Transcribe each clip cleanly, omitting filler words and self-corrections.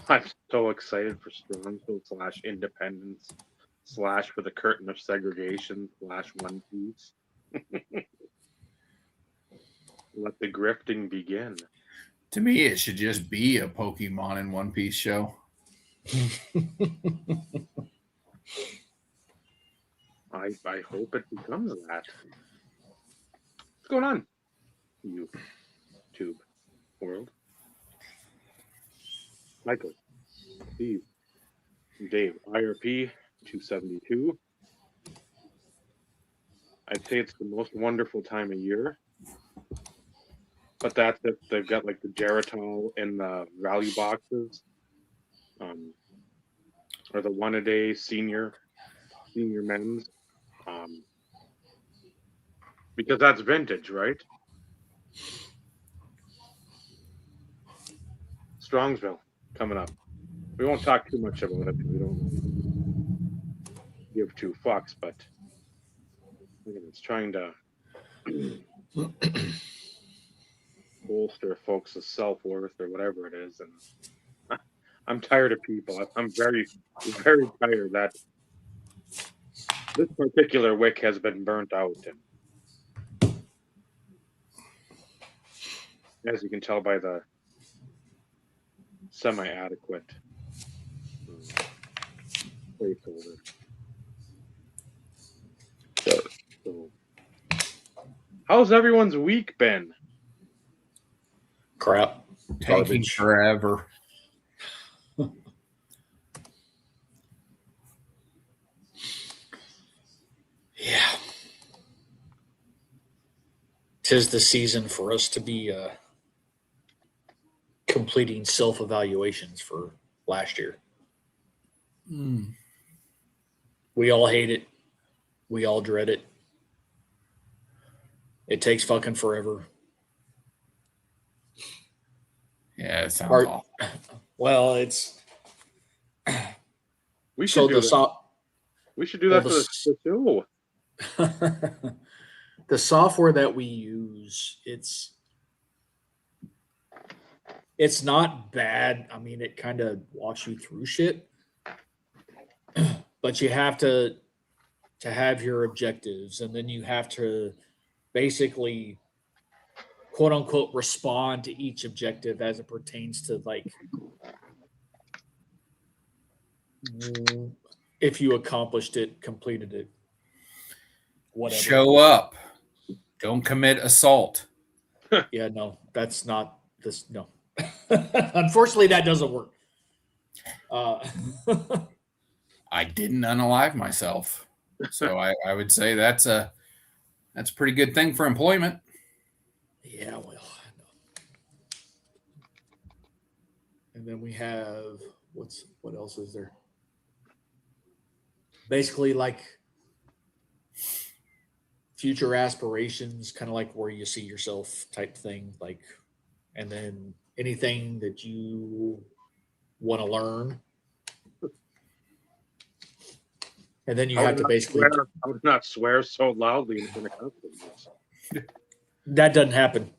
I'm so excited for Strongsville / Independence / for the curtain of segregation / One Piece. Let the grifting begin. To me, it should just be a Pokemon and One Piece show. I hope it becomes that. What's going on, YouTube world? Michael, Steve, Dave, IRP 272. I'd say it's the most wonderful time of year. But that's if they've got like the Geritol in the value boxes. Or the 1-a-day senior men's. Because that's vintage, right? Strongsville coming up. We won't talk too much about it because we don't give two fucks, but it's trying to bolster folks' self-worth or whatever it is. And I'm tired of people. I'm very, very tired that this particular wick has been burnt out. And as you can tell by the semi-adequate placeholder. So, how's everyone's week been? Crap. Taking Garbage. forever. Yeah. 'Tis the season for us to be completing self-evaluations for last year. We all hate it. We all dread it. It takes fucking forever. Yeah, it sounds awful. Well, it's We should do that. We should do that for the show. The software that we use, it's not bad. I mean, it kind of walks you through shit, but you have to have your objectives, and then you have to basically, quote unquote, respond to each objective as it pertains to like if you accomplished it, completed it, whatever. Show up. Don't commit assault. Yeah, no, that's not this. No, unfortunately, that doesn't work. I didn't unalive myself, so I would say that's a pretty good thing for employment. Yeah, well, and then we have what else is there? Basically, like future aspirations, kind of like where you see yourself type thing, like, and then anything that you want to learn. And then you have to basically... I would not swear so loudly in front of customers. That doesn't happen.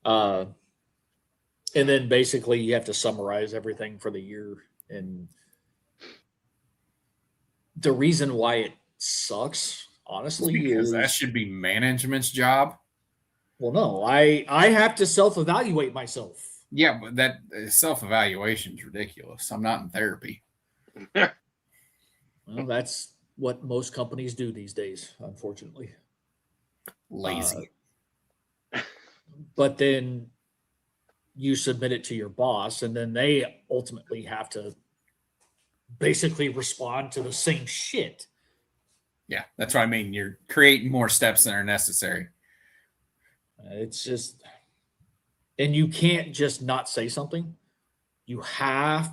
And then basically you have to summarize everything for the year. And the reason why it sucks, honestly, because that should be management's job. Well, no, I have to self-evaluate myself. Yeah, but that self-evaluation is ridiculous. I'm not in therapy. Well, that's what most companies do these days, unfortunately. Lazy. But then you submit it to your boss, and then they ultimately have to basically respond to the same shit. Yeah, that's what I mean. You're creating more steps than are necessary. It's just, and you can't just not say something. You have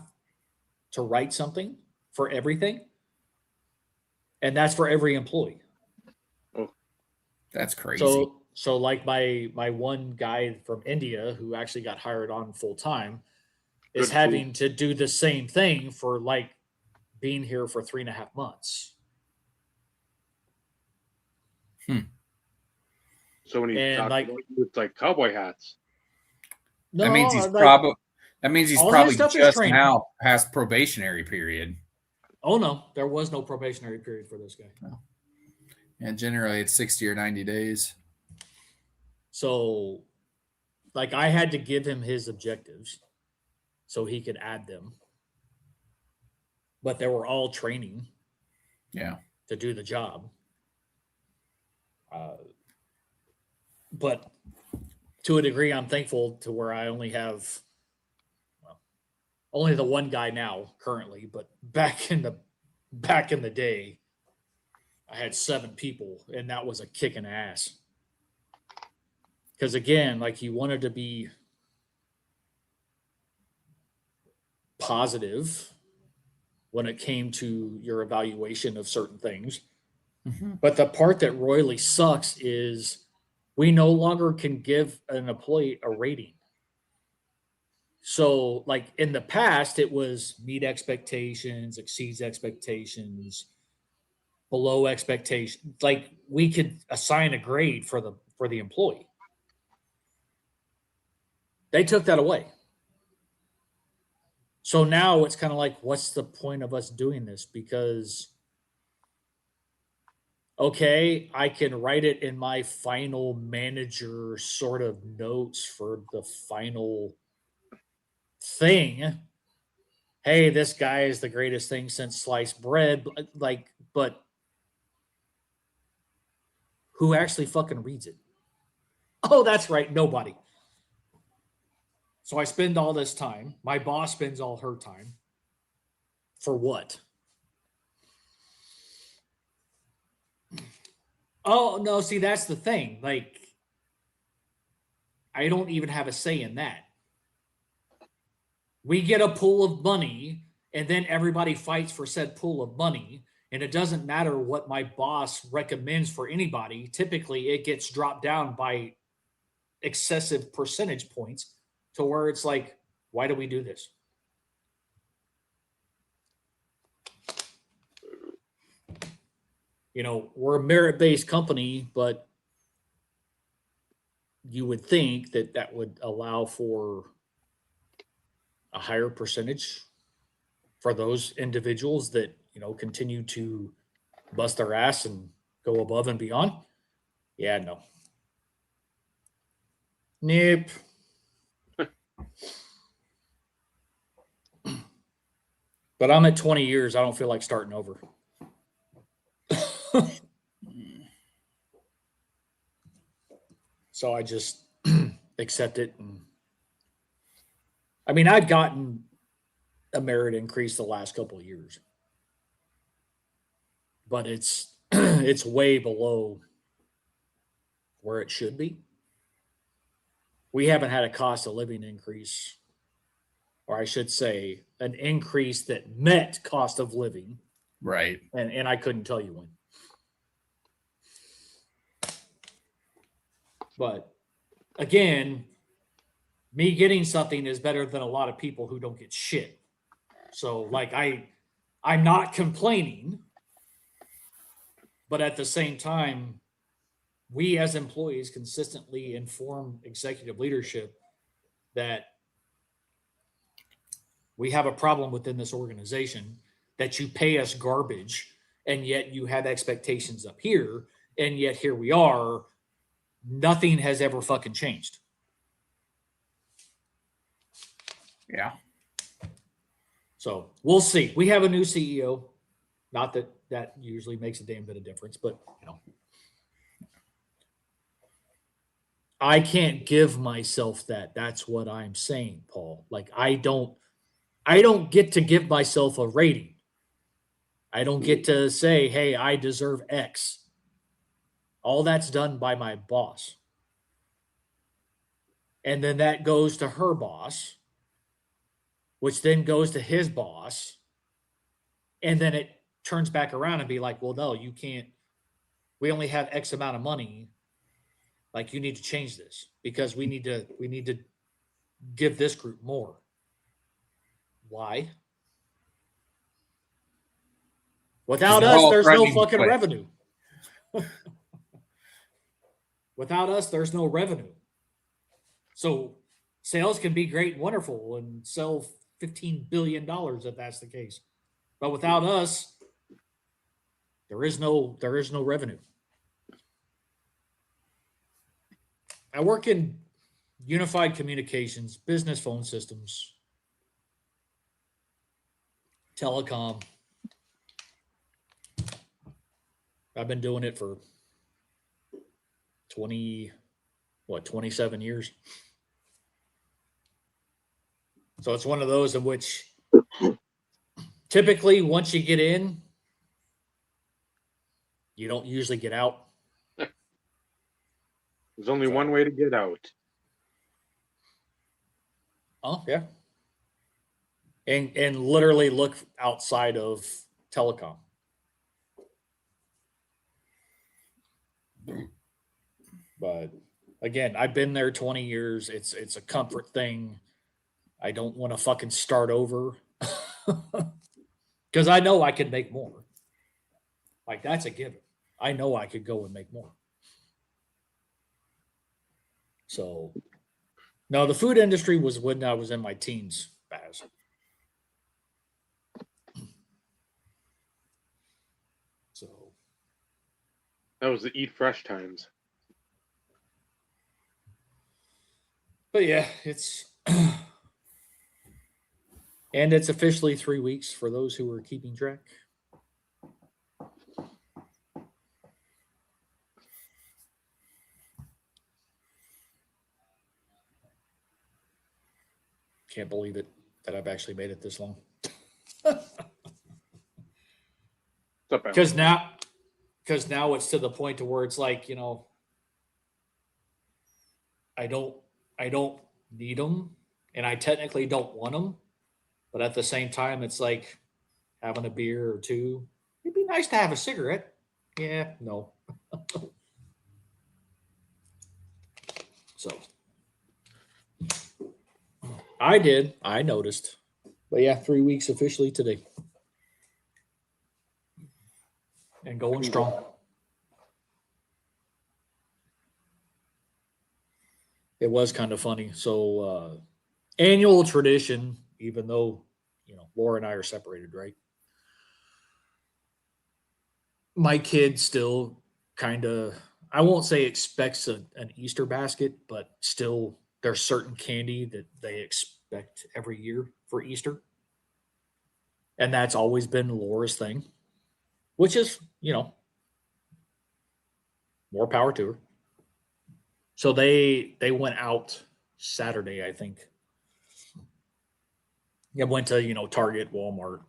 to write something for everything. And that's for every employee. Oh, that's crazy. So like my one guy from India who actually got hired on full time is having to do the same thing for like being here for 3.5 months. So when he And, talks like, about you, it's like cowboy hats. no, That means he's like, probably all his stuff is just training. now past probationary period. Oh no, there was no probationary period for this guy. No. And generally it's 60 or 90 days. So, like, I had to give him his objectives so he could add them. But they were all training Yeah. to do the job. But to a degree, I'm thankful to where I only have only the one guy now currently, but back in the day, I had 7 people, and that was a kick in the ass. Because again, like, he wanted to be positive when it came to your evaluation of certain things. Mm-hmm. But the part that royally sucks is we no longer can give an employee a rating. So, like, in the past, it was meet expectations, exceeds expectations, below expectations. Like, we could assign a grade for the employee. They took that away. So now it's kind of like, what's the point of us doing this? Because, okay, I can write it in my final manager sort of notes for the final thing. Hey, this guy is the greatest thing since sliced bread. Like, but who actually fucking reads it? Oh, that's right, nobody. So I spend all this time. My boss spends all her time. For what? Oh, no, see, that's the thing. Like, I don't even have a say in that. We get a pool of money, and then everybody fights for said pool of money. And it doesn't matter what my boss recommends for anybody. Typically, it gets dropped down by excessive percentage points to where it's like, why do we do this? You know, we're a merit-based company, but you would think that that would allow for a higher percentage for those individuals that, you know, continue to bust their ass and go above and beyond. Yeah, no. Nope. But I'm at 20 years. I don't feel like starting over. So I just accept it. And I mean, I've gotten a merit increase the last couple of years, but it's it's way below where it should be. We haven't had a cost of living increase, or I should say, an increase that met cost of living, Right. and I couldn't tell you when. But again, me getting something is better than a lot of people who don't get shit. So, like, I'm not complaining, but at the same time, we as employees consistently inform executive leadership that we have a problem within this organization, that you pay us garbage, and yet you have expectations up here, and yet here we are. Nothing has ever fucking changed. Yeah. So we'll see. We have a new CEO. Not that that usually makes a damn bit of difference, but, you know, I can't give myself that. That's what I'm saying, Paul. Like, I don't get to give myself a rating. I don't get to say, hey, I deserve X. All that's done by my boss. And then that goes to her boss, which then goes to his boss. And then it turns back around and be like, well, no, you can't. We only have X amount of money. Like, you need to change this because we need to give this group more. Why? Without They're us, all there's no threatening to fucking quit. revenue. Without us, there's no revenue. So sales can be great and wonderful and sell $15 billion if that's the case. But without us, there is no revenue. I work in unified communications, business phone systems, telecom. I've been doing it for 27 years. So it's one of those in which typically once you get in, you don't usually get out. There's only one way to get out. Oh, yeah. And literally look outside of telecom. But again, I've been there 20 years. It's a comfort thing. I don't want to fucking start over because I know I could make more. Like, that's a given. I know I could go and make more. So, no, the food industry was when I was in my teens, Baz. So, That was the eat fresh times. but yeah, it's and it's officially 3 weeks for those who are keeping track. Can't believe it that I've actually made it this long. Because now it's to the point to where it's like, I don't need them, and I technically don't want them, but at the same time, it's like having a beer or two. It'd be nice to have a cigarette. Yeah, no. So I noticed, but yeah, 3 weeks officially today, and going strong. It was kind of funny. So annual tradition, even though Laura and I are separated, right? My kid still kind of, I won't say expects an Easter basket, but still there's certain candy that they expect every year for Easter. And that's always been Laura's thing, which is, more power to her. So they went out Saturday, I think. They went to, Target, Walmart,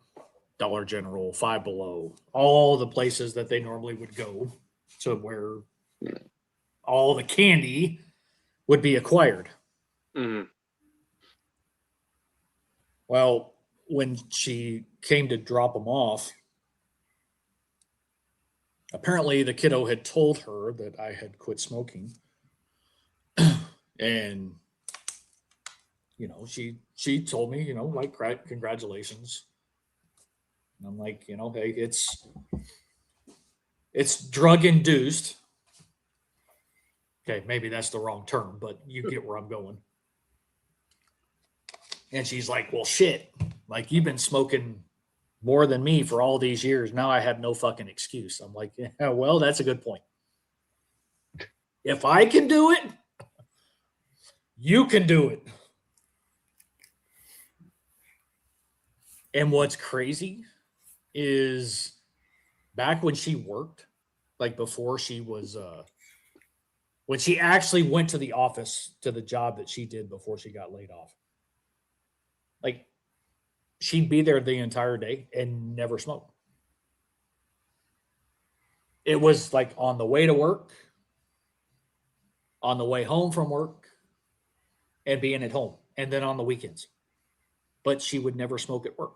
Dollar General, Five Below, all the places that they normally would go to where all the candy would be acquired. Mm-hmm. Well, when she came to drop them off, apparently the kiddo had told her that I had quit smoking. And, she told me, like, congratulations. And I'm like, hey, it's drug induced. Okay, maybe that's the wrong term, but you get where I'm going. And she's like, well, shit. Like, you've been smoking more than me for all these years. Now I have no fucking excuse. I'm like, yeah, well, that's a good point. If I can do it, you can do it. And what's crazy is back when she worked, like before she was, when she actually went to the office, to the job that she did before she got laid off, like, she'd be there the entire day and never smoke. It was like on the way to work, on the way home from work, and being at home, and then on the weekends. But she would never smoke at work.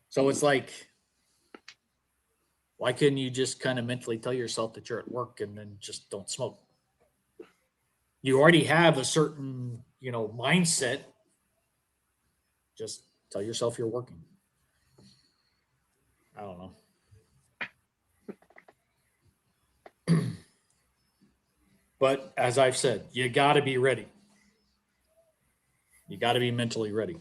So it's like, why couldn't you just kind of mentally tell yourself that you're at work and then just don't smoke? You already have a certain, mindset. Just tell yourself you're working. I don't know. But as I've said, you got to be ready. You got to be mentally ready.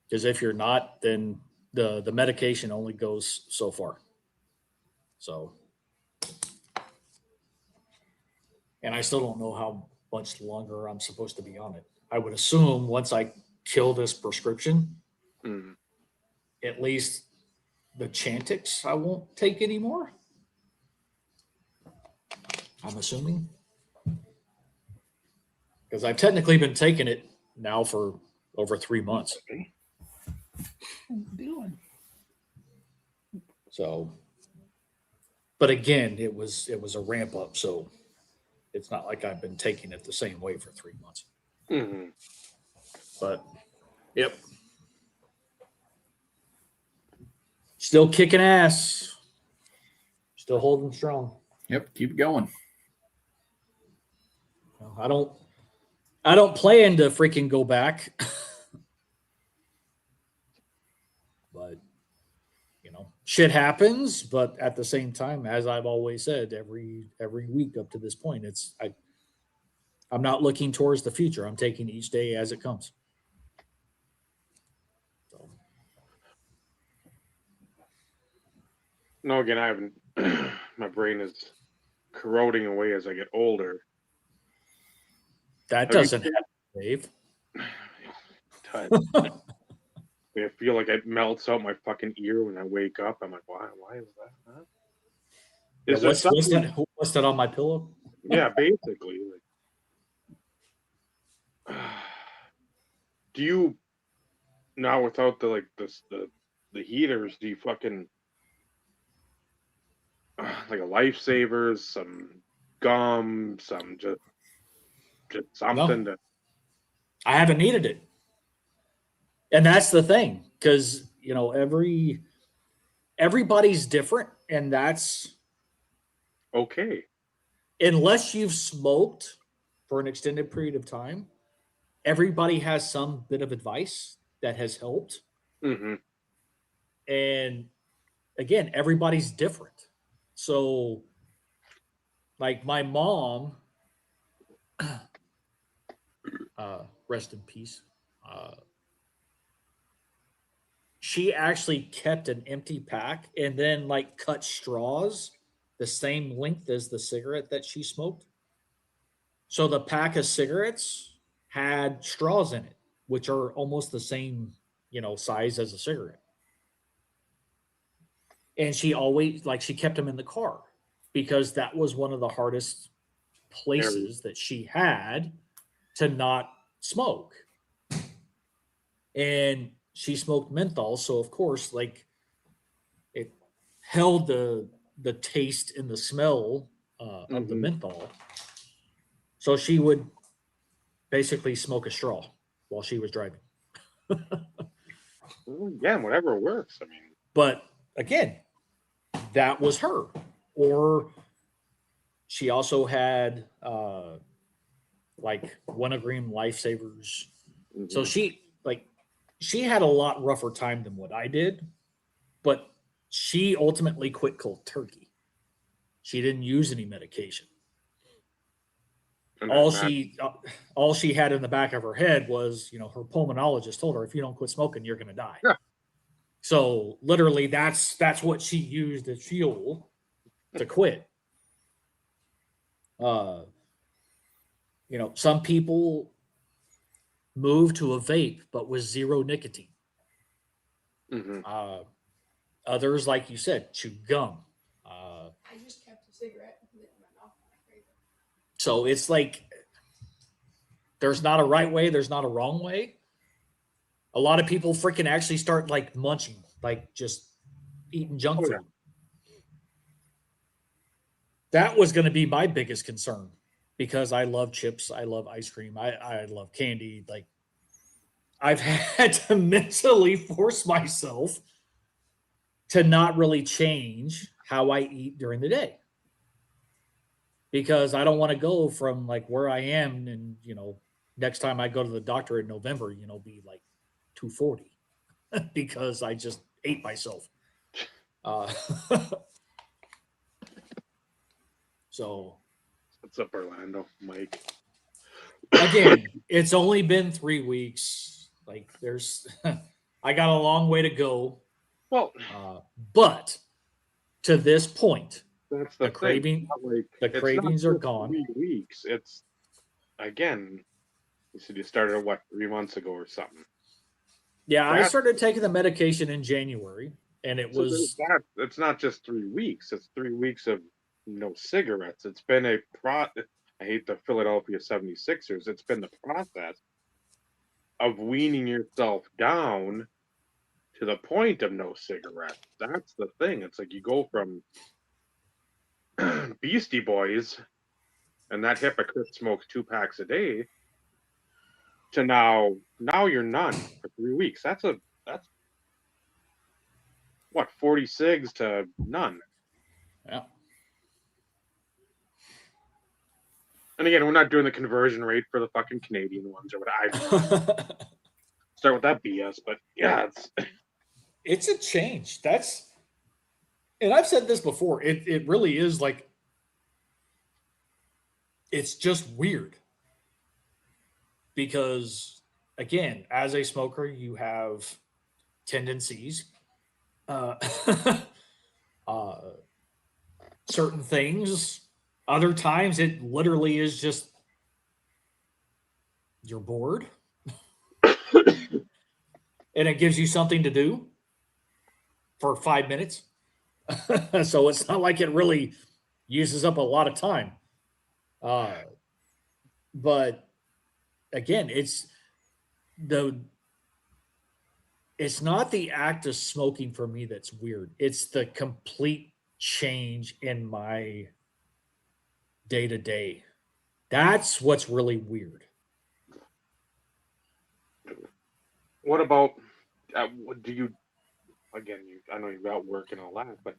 Because if you're not, then the medication only goes so far. So, and I still don't know how much longer I'm supposed to be on it. I would assume once I kill this prescription, Mm. at least the Chantix I won't take anymore. I'm assuming. Because I've technically been taking it now for over 3 months. Okay. What are you doing? So, but again, it was a ramp up, so it's not like I've been taking it the same way for 3 months. Mm-hmm. But yep, still kicking ass, still holding strong. Yep, keep going. I don't plan to freaking go back, but shit happens. But at the same time, as I've always said, every week up to this point, I'm not looking towards the future. I'm taking each day as it comes. So. No, again, I haven't. My brain is corroding away as I get older. That doesn't happen, Dave. I feel like it melts out my fucking ear when I wake up. I'm like, why is that? Huh? Is What's that on my pillow? Yeah, basically. Like, do you now without the heaters? Do you fucking like a lifesavers, some gum, some just something No. to? I haven't needed it. And that's the thing, because everybody's different, and that's Okay. unless you've smoked for an extended period of time, everybody has some bit of advice that has helped. Mm-hmm. And again, everybody's different. So, like my mom, rest in peace. She actually kept an empty pack and then like cut straws the same length as the cigarette that she smoked. So the pack of cigarettes had straws in it, which are almost the same, size as a cigarette. And she always she kept them in the car because that was one of the hardest places that she had to not smoke. And she smoked menthol, so of course, it held the taste and the smell of the menthol. So she would basically smoke a straw while she was driving. Yeah, whatever works. I mean, But again, that was her. Or she also had wintergreen lifesavers. So she had a lot rougher time than what I did, but she ultimately quit cold turkey. She didn't use any medication. All she had in the back of her head was, her pulmonologist told her, if you don't quit smoking, you're going to die. Yeah. So literally, that's what she used as fuel to quit. Some people move to a vape, but with zero nicotine. Mm-hmm. Others, like you said, chew gum. I just kept a cigarette and lit my mouth. So it's like there's not a right way, there's not a wrong way. A lot of people freaking actually start munching, just eating junk food. Yeah. That was going to be my biggest concern because I love chips, I love ice cream, I love candy. I've had to mentally force myself to not really change how I eat during the day. Because I don't want to go from where I am and, next time I go to the doctor in November, be 240 because I just ate myself. So What's up, Orlando? Mike. Again, it's only been 3 weeks. Like there's, I got a long way to go. Well, But to this point, that's the the thing. craving, It's not like, the it's not cravings are just gone. 3 weeks. It's, again, you said you started, what, 3 months ago or something. Yeah, I That- started taking the medication in January, and it So there's was that. It's not just 3 weeks. It's 3 weeks of no cigarettes. It's been a I hate the Philadelphia 76ers. It's been the process of weaning yourself down to the point of no cigarettes. That's the thing. It's like you go from Beastie Boys and that hypocrite smokes 2 packs a day to now you're none for 3 weeks. That's what, 40 cigs to none. yeah. And again, we're not doing the conversion rate for the fucking Canadian ones or what I start with that BS, but yeah, It's a change. And I've said this before. It really is like it's just weird because again, as a smoker, you have tendencies, uh, uh, certain things. Other times, it literally is just you're bored, and it gives you something to do for 5 minutes. So it's not like it really uses up a lot of time. But again, it's not the act of smoking for me that's weird. It's the complete change in my day to day. That's what's really weird. what about what do you again? I know you're out working all that, but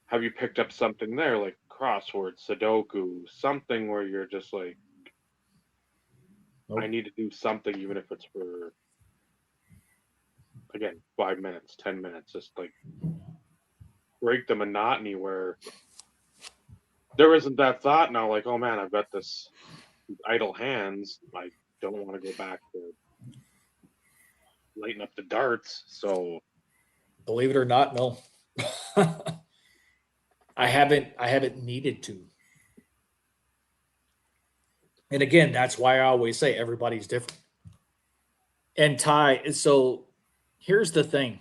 have you picked up something there like crossword, Sudoku, something where you're just like, Nope. I need to do something, even if it's for again 5 minutes, 10 minutes, just like break the monotony where there isn't that thought now, like, oh man, I've got these idle hands. I don't want to go back to lighting up the darts. So Believe it or not, no. I haven't needed to. And again, that's why I always say everybody's different. And Ty, so here's the thing.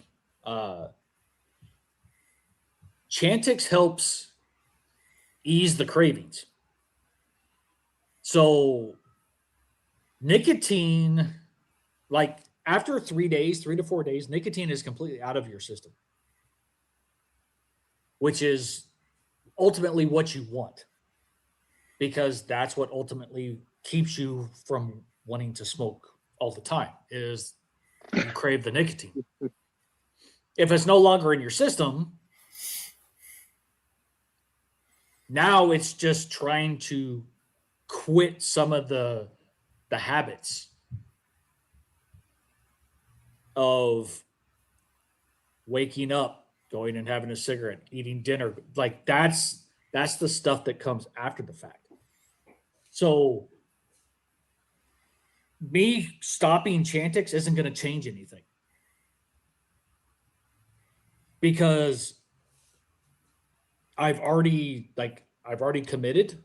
Chantix helps ease the cravings. So nicotine, like after 3 days, 3 to 4 days, nicotine is completely out of your system, which is ultimately what you want because that's what ultimately keeps you from wanting to smoke all the time is you crave the nicotine. If it's no longer in your system, now it's just trying to quit some of the habits of waking up, going and having a cigarette, eating dinner. Like that's the stuff that comes after the fact. So me stopping Chantix isn't going to change anything because I've already committed,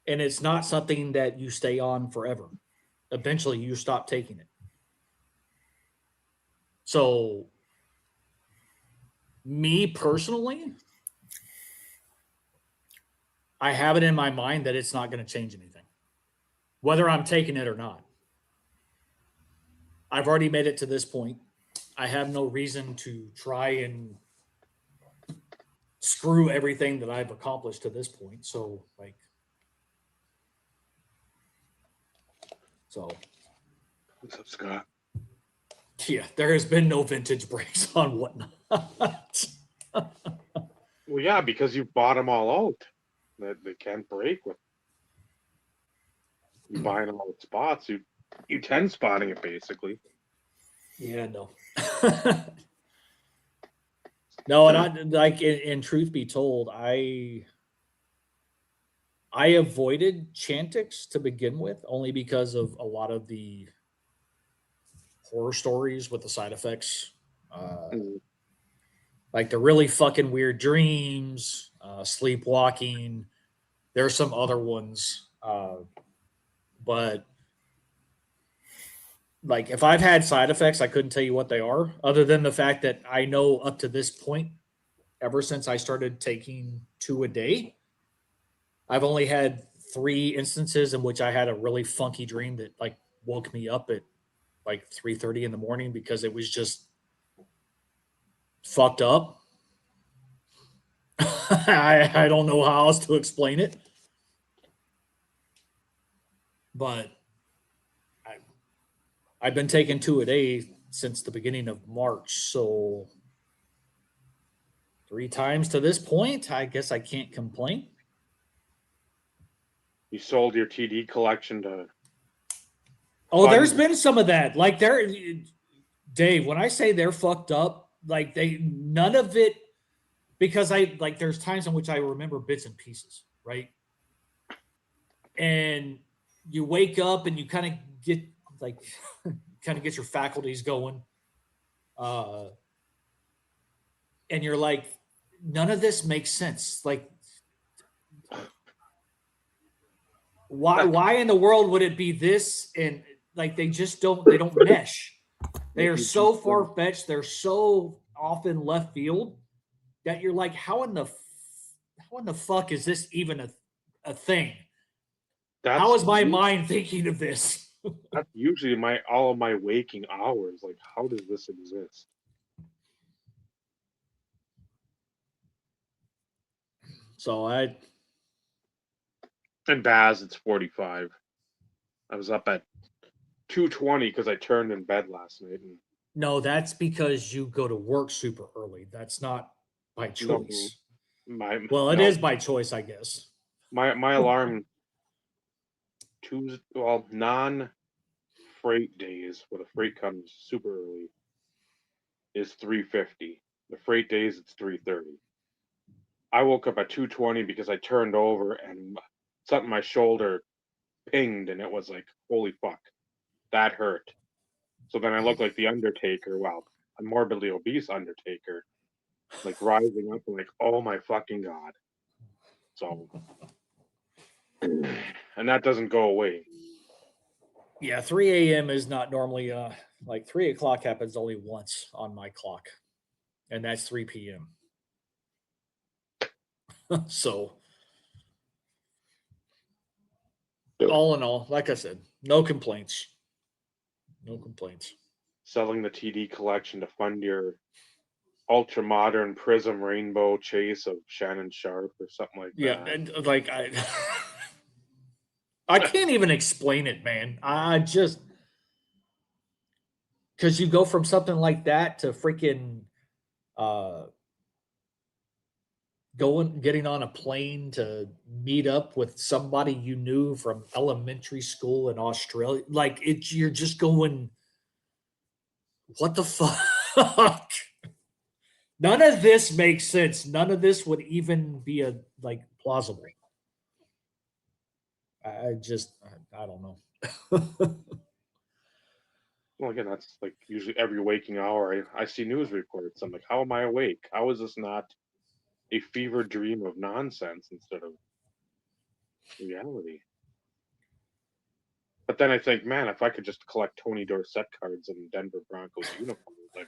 and it's not something that you stay on forever. Eventually you stop taking it. So me personally, I have it in my mind that it's not going to change anything, whether I'm taking it or not. I've already made it to this point. I have no reason to try and screw everything that I've accomplished to this point. So what's up, Scott? Yeah, there has been no vintage breaks on whatnot. Well, yeah, because you bought them all out. That they can't break with you buying them all at spots. You 10 spotting it basically. Yeah, no. No, and I like in truth be told, I I avoided Chantix to begin with, only because of a lot of the horror stories with the side effects. Mm. Like the really fucking weird dreams, sleepwalking. There's some other ones. But like if I've had side effects, I couldn't tell you what they are, other than the fact that I know up to this point, ever since I started taking 2 a day, I've only had 3 instances in which I had a really funky dream that like woke me up at like 3:30 in the morning because it was just fucked up. I don't know how else to explain it. But I've been taking 2 a day since the beginning of March. So 3 times to this point, I guess I can't complain. You sold your TD collection to Oh, there's fund. been some of that. Like there, Dave, when I say they're fucked up, like none of it, because I like there's times in which I remember bits and pieces, right? And you wake up and you kind of get like kind of get your faculties going. And you're like, none of this makes sense. Like, why in the world would it be this? And like they don't mesh. They are so far fetched. They're so often left field that you're like, how in the fuck is this even a thing? How is my mind thinking of this? That's usually all of my waking hours. Like, how does this exist? So And Baz, it's 45. I was up at 2:20 because I turned in bed last night. And no, that's because you go to work super early. That's not by choice. Well, it is by choice, I guess. My alarm non-freight days where the freight comes super early is 3:50. The freight days it's 3:30. I woke up at 2:20 because I turned over and something my shoulder pinged and it was like, holy fuck, that hurt. So then I look like the Undertaker, well, a morbidly obese Undertaker, like rising up and like, oh my fucking god. So and that doesn't go away. Yeah, 3 a.m. is not normally like 3 o'clock happens only once on my clock, and that's 3 p.m. So all in all, like I said, no complaints. No complaints. Selling the TD collection to fund your ultra modern prism rainbow chase of Shannon Sharp or something like Yeah, that. and like I can't even explain it, man. I just because you go from something like that to freaking getting on a plane to meet up with somebody you knew from elementary school in Australia. Like you're just going, what the fuck? None of this makes sense. None of this would even be plausible. I don't know. Well, again, that's like usually every waking hour I see news reports. I'm like, how am I awake? How is this not a fever dream of nonsense instead of reality? But then I think, man, if I could just collect Tony Dorsett cards in Denver Broncos uniforms, I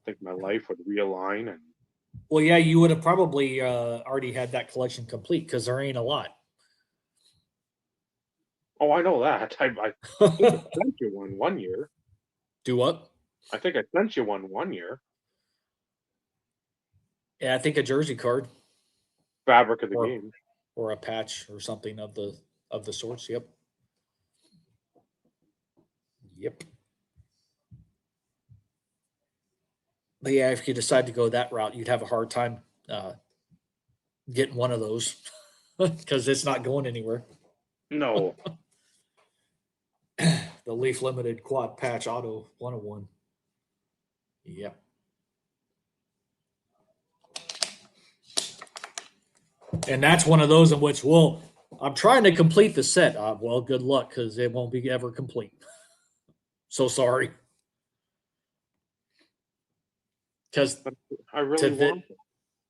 think my life would realign. And Well, yeah, you would have probably already had that collection complete because there ain't a lot. oh, I know that. I think I sent you one year. Do what? I think I sent you one year. Yeah, I think a jersey card Fabric of the game. or a patch or something of the sorts. Yep. Yep. But yeah, if you decide to go that route, you'd have a hard time getting one of those because it's not going anywhere. No. The Leaf Limited Quad Patch Auto 101. Yep. And that's one of those in which, well, I'm trying to complete the set. Well, good luck because it won't be ever complete. So sorry. Because But I really want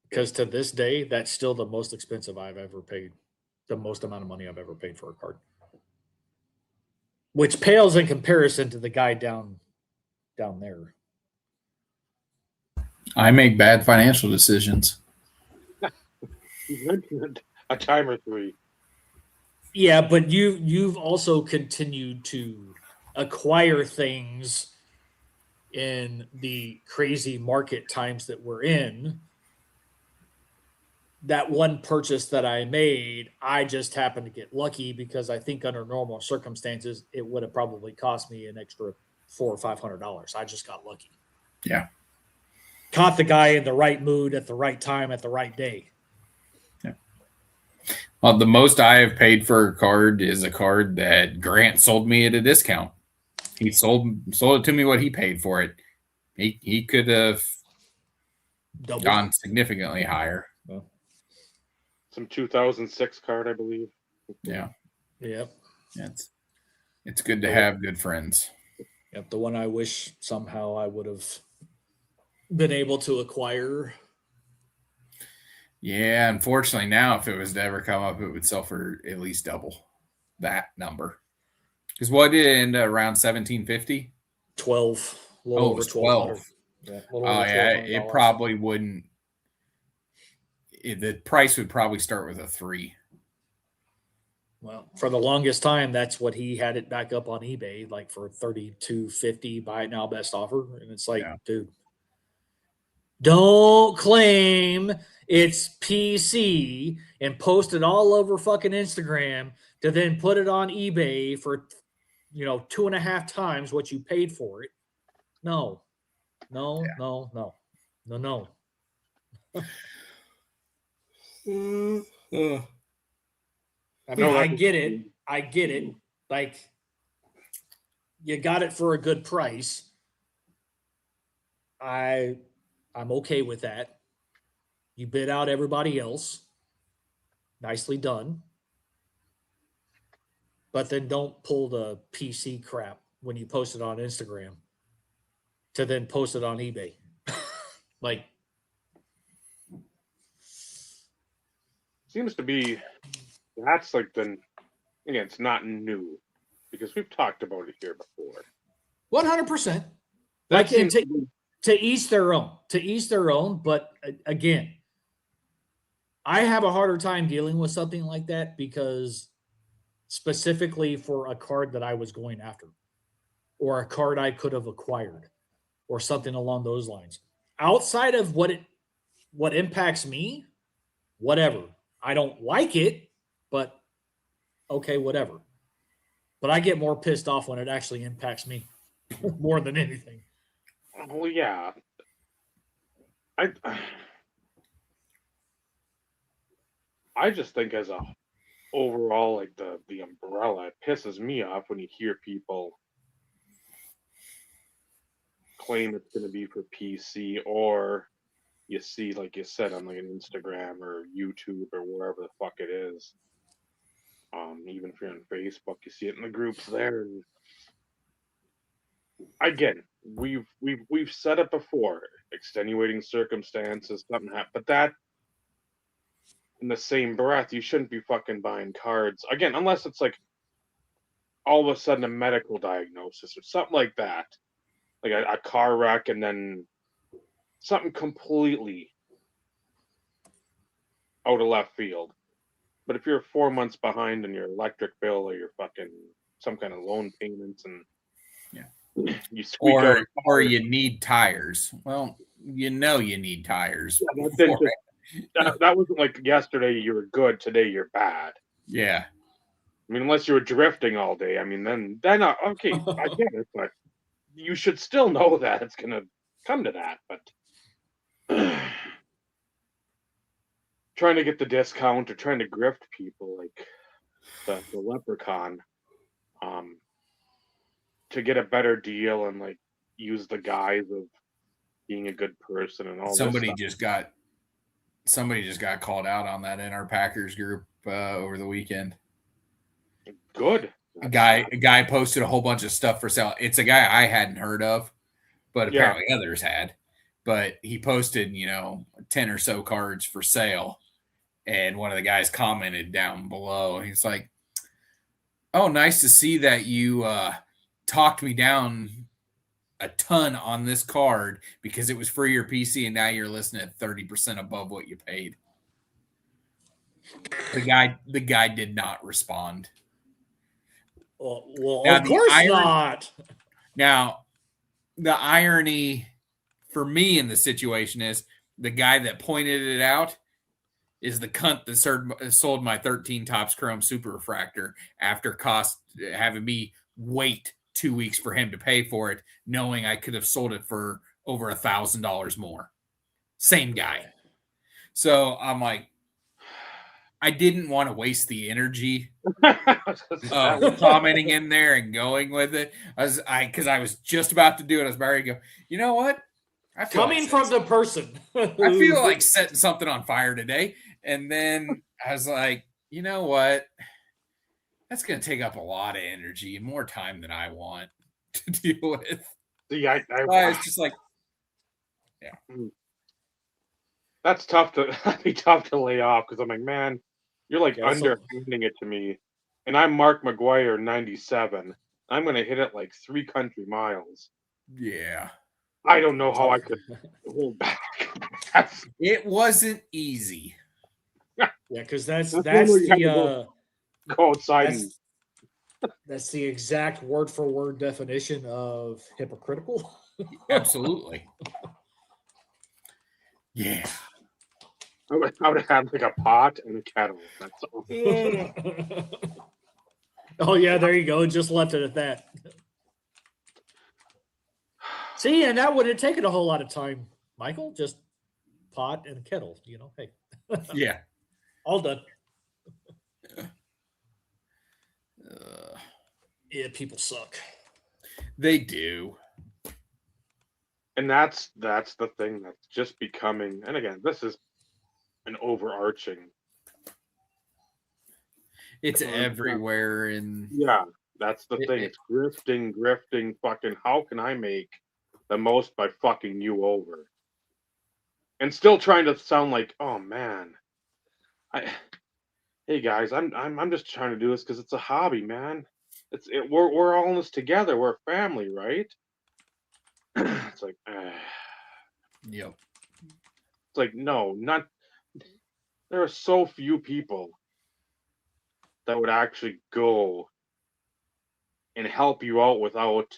it. to this day, that's still the most expensive I've ever paid. The most amount of money I've ever paid for a card, which pales in comparison to the guy down there. I make bad financial decisions. You mentioned a time or three. Yeah, but you've also continued to acquire things in the crazy market times that we're in. That one purchase that I made, I just happened to get lucky because I think under normal circumstances it would have probably cost me an extra $400 or $500. I just got lucky. Yeah. Caught the guy in the right mood at the right time at the right day. Yeah. Well, the most I have paid for a card is a card that Grant sold me at a discount. He sold it to me what he paid for it. He could have gone significantly higher. Some 2006 card, I believe. Yeah. Yep. It's good to have good friends. Yep. The one I wish somehow I would have been able to acquire. Yeah, unfortunately now if it was to ever come up, it would sell for at least double that number. Because what did it end up around 1750? 12. A little over 12. Yeah, it probably wouldn't. The price would probably start with a 3. Well, for the longest time, that's what he had it back up on eBay, like for $32.50. Buy it now, best offer, and it's like, dude, don't claim it's PC and post it all over fucking Instagram to then put it on eBay for 2.5 times what you paid for it. No. I mean, I get it. Like, you got it for a good price. I'm okay with that. You bid out everybody else. Nicely done. But then don't pull the PC crap when you post it on Instagram to then post it on eBay. Like, seems to be that's like again, it's not new because we've talked about it here before. 100%. That Like, to each their own. To each their own. But again, I have a harder time dealing with something like that because specifically for a card that I was going after or a card I could have acquired or something along those lines. Outside of what impacts me, whatever. I don't like it, but okay, whatever. But I get more pissed off when it actually impacts me more than anything. Well, yeah. I just think as a overall, like the umbrella, it pisses me off when you hear people claim it's going to be for PC, or you see, like you said, on like an Instagram or YouTube or wherever the fuck it is. Even if you're on Facebook, you see it in the groups there. And again, we've said it before. Extenuating circumstances, something happened, but that in the same breath, you shouldn't be fucking buying cards again, unless it's like all of a sudden a medical diagnosis or something like that, like a car wreck, and then something completely out of left field. But if you're 4 months behind on your electric bill or your fucking some kind of loan payments, and you squeak out, or you need tires. Well, you need tires. Yeah, that wasn't like yesterday you were good, today you're bad. Yeah. I mean, unless you were drifting all day. I mean, then okay, I get it, but you should still know that it's gonna come to that. But trying to get the discount or trying to grift people like the leprechaun, to get a better deal and like use the guise of being a good person and all somebody this stuff. just got called out on that in our Packers group over the weekend. Good. A guy posted a whole bunch of stuff for sale. It's a guy I hadn't heard of, but Yeah. apparently others had. But he posted, 10 or so cards for sale. And one of the guys commented down below. And he's like, "Oh, nice to see that you talked me down a ton on this card because it was for your PC and now you're listing at 30% above what you paid." The guy did not respond. Well, Now, of course not. Now, the irony for me in the situation is the guy that pointed it out is the cunt that sold my 13 tops chrome super refractor after having me wait 2 weeks for him to pay for it, knowing I could have sold it for over $1,000 more. Same guy. So I'm like, I didn't want to waste the energy commenting in there and going with it. Because I was just about to do it. I was about to go, you know what? Coming from the person. I feel like setting something on fire today. And then I was like, you know what? That's going to take up a lot of energy and more time than I want to deal with. Yeah, It's just like, yeah. That'd be tough to lay off because I'm like, man, you're like underhanding it to me. And I'm Mark McGuire 97. I'm going to hit it like 3 country miles. Yeah. I don't know how I could hold back. It wasn't easy. Yeah, because that's the go outside. That's the exact word for word definition of hypocritical. Absolutely. Yeah. I would have like a pot and a kettle. That's all. Oh yeah, there you go. Just left it at that. See, and that wouldn't have taken a whole lot of time, Michael. Just pot and a kettle. Hey. Yeah. All done. Yeah, people suck. They do. And that's the thing that's just becoming. And again, this is an overarching. It's everywhere. Yeah, that's the thing. It's grifting. Fucking, how can I make the most by fucking you over? And still trying to sound like, oh man, hey guys, I'm just trying to do this because it's a hobby, man. We're all in this together. We're a family, right? It's like, yep. It's like, no, not. There are so few people that would actually go and help you out without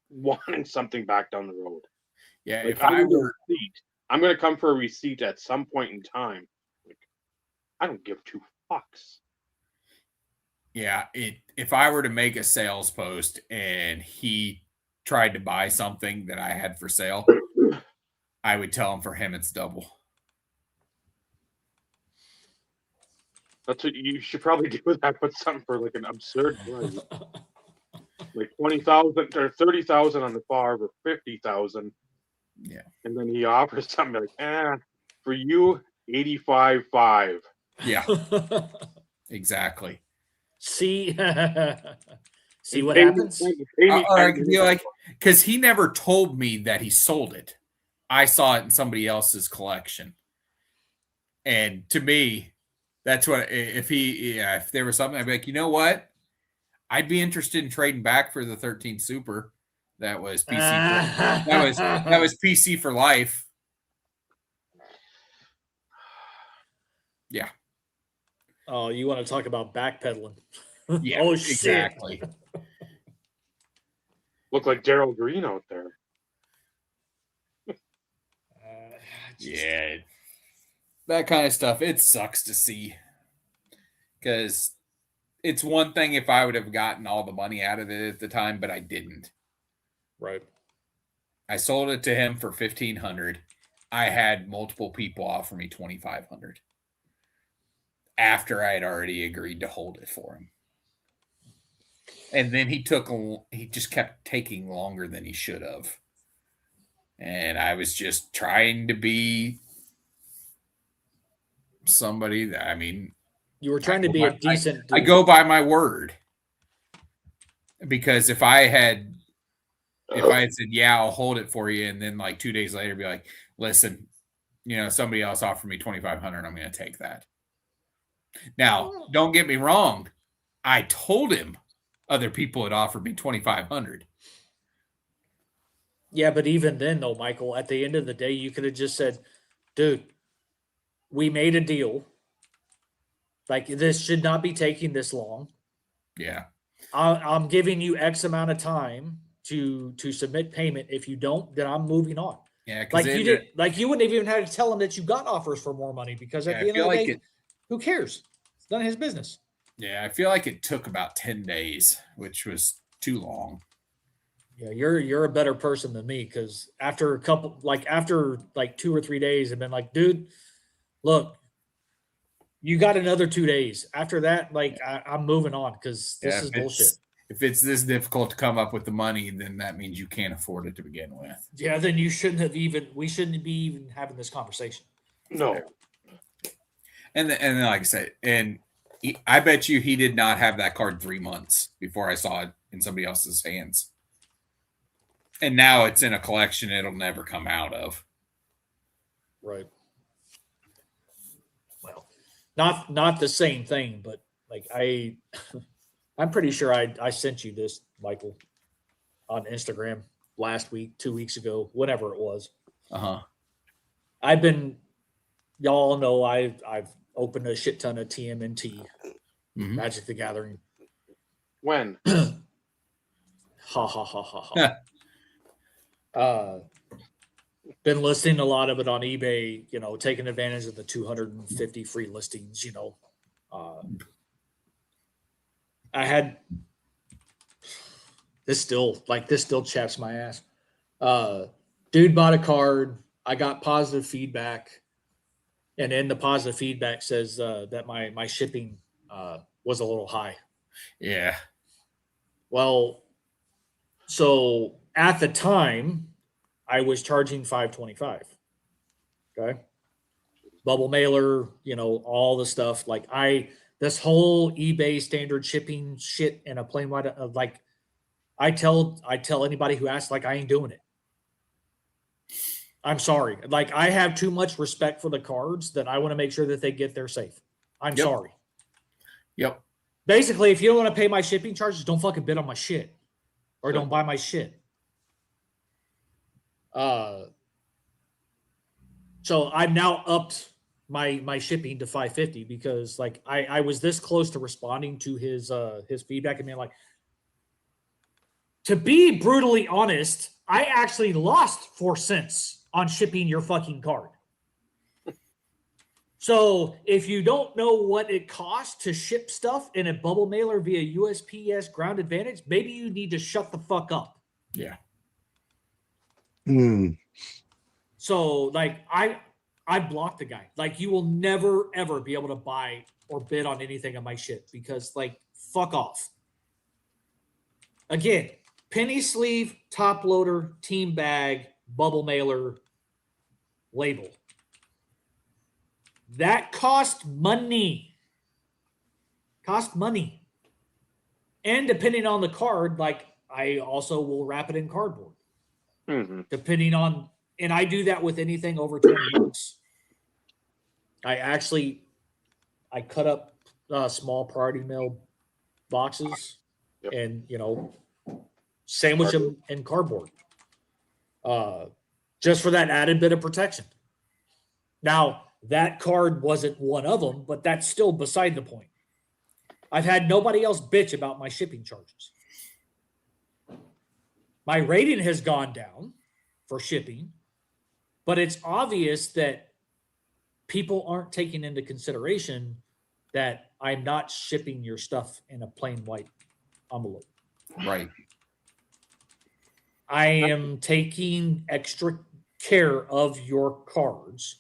wanting something back down the road. Yeah, like, if I were, I'm going to come for a receipt at some point in time. Like, I don't give 2 fucks. Yeah, if I were to make a sales post and he tried to buy something that I had for sale, I would tell him for him it's double. That's what you should probably do with that. Put something for like an absurd price. Like 20,000 or 30,000 on the bar for 50,000. Yeah. And then he offers something like, for you, 85.5. Yeah. Exactly. See what happens? Or I could be like, because he never told me that he sold it. I saw it in somebody else's collection. And to me, that's what, if there was something, I'd be like, you know what? I'd be interested in trading back for the 13 Super. That was PC. That was PC for life. Yeah. Oh, you want to talk about backpedaling? Yeah. Oh, exactly. Look like Daryl Green out there. Yeah. That kind of stuff. It sucks to see. Because it's one thing if I would have gotten all the money out of it at the time, but I didn't. Right. I sold it to him for $1,500. I had multiple people offer me $2,500 after I had already agreed to hold it for him. And then he just kept taking longer than he should have. And I was just trying to be somebody that, You were trying to be a decent I dude. go by my word. Because if I had said, yeah, I'll hold it for you, and then like 2 days later be like, listen, somebody else offered me $2,500, I'm going to take that. Now, don't get me wrong. I told him other people had offered me $2,500. Yeah, but even then, though, Michael, at the end of the day, you could have just said, dude, we made a deal. Like, this should not be taking this long. Yeah. I'm giving you X amount of time to submit payment. If you don't, then I'm moving on. Yeah, Like you wouldn't have even had to tell him that you got offers for more money, because at the end of the day, who cares? It's none of his business. Yeah, I feel like it took about 10 days, which was too long. Yeah, you're a better person than me, because after 2 or 3 days, I've been like, dude, look, you got another 2 days. After that, I'm moving on, because this is bullshit. If it's this difficult to come up with the money, then that means you can't afford it to begin with. Yeah, then we shouldn't be even having this conversation. No. And then, like I said, I bet you he did not have that card 3 months before I saw it in somebody else's hands. And now it's in a collection it'll never come out of. Right. Well, not the same thing, but like I'm pretty sure I sent you this, Michael, on Instagram last week, 2 weeks ago, whatever it was. Uh-huh. Y'all know I've opened a shit ton of TMNT, Magic the Gathering. When? Ha ha ha ha ha. Been listing a lot of it on eBay, taking advantage of the 250 free listings, I had this still chaps my ass. Dude bought a card. I got positive feedback. And then the positive feedback says that my shipping was a little high. Yeah. Well, so at the time, I was charging $525. Okay. Bubble mailer, all the stuff. This whole eBay standard shipping shit in a plain white, I tell anybody who asks, I ain't doing it. I'm sorry. I have too much respect for the cards that I want to make sure that they get there safe. I'm sorry. Yep. Basically, if you don't want to pay my shipping charges, don't fucking bid on my shit, or don't buy my shit. So I've now upped my shipping to $550, because I was this close to responding to his feedback and being like, to be brutally honest, I actually lost 4 cents on shipping your fucking card. So if you don't know what it costs to ship stuff in a bubble mailer via USPS Ground Advantage, maybe you need to shut the fuck up. Yeah. So I blocked the guy. You will never ever be able to buy or bid on anything on my shit, because fuck off. Again, penny sleeve, top loader, team bag, bubble mailer, label. That cost money. And depending on the card, I also will wrap it in cardboard. Depending on, and I do that with anything over $20. I cut up small priority mail boxes and, sandwich them in cardboard. Just for that added bit of protection. Now, that card wasn't one of them, but that's still beside the point. I've had nobody else bitch about my shipping charges. My rating has gone down for shipping, but it's obvious that people aren't taking into consideration that I'm not shipping your stuff in a plain white envelope. Right. I am taking extra care of your cards.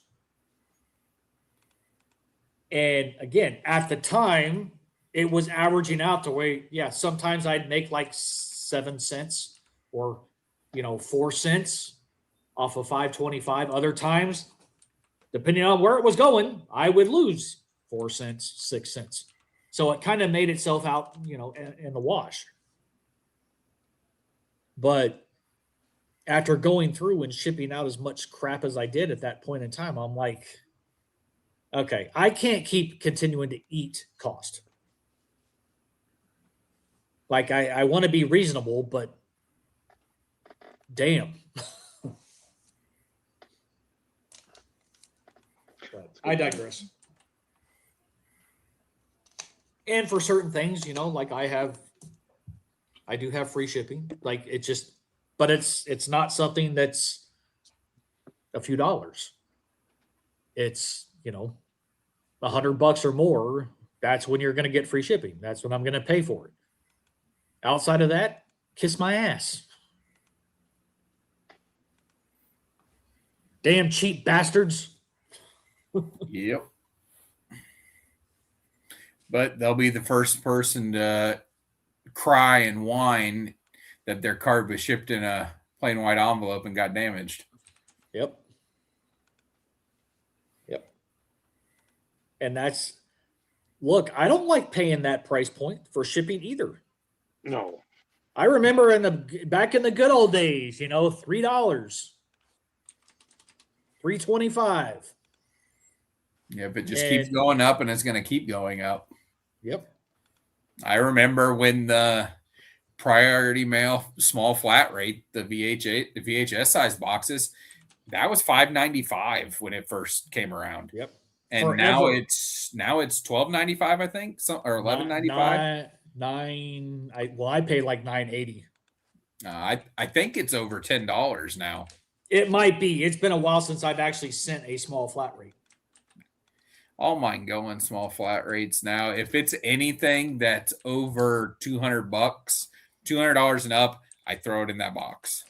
And again, at the time, it was averaging out to where, sometimes I'd make 7 cents or, 4 cents off of $5.25. Other times, depending on where it was going, I would lose 4 cents, 6 cents. So it kind of made itself out, in the wash. But after going through and shipping out as much crap as I did at that point in time, I'm like, okay, I can't keep continuing to eat cost. Like I want to be reasonable, but damn. But I digress. And for certain things, like I do have free shipping. Like but it's not something that's a few dollars. It's, $100 or more. That's when you're going to get free shipping. That's when I'm going to pay for it. Outside of that, kiss my ass. Damn cheap bastards. Yep. But they'll be the first person to cry and whine that their card was shipped in a plain white envelope and got damaged. Yep. And look, I don't like paying that price point for shipping either. No. I remember back in the good old days, $3, $3.25. Yep, it just keeps going up, and it's going to keep going up. Yep. I remember when the priority mail small flat rate, the VHS size boxes, that was $5.95 when it first came around. Yep. And Forever. now it's $12.95, I think, or $11.95. I pay like $9.80. I think it's over $10 now. It might be. It's been a while since I've actually sent a small flat rate. All mine going small flat rates now. If it's anything that's over $200, $200 and up, I throw it in that box.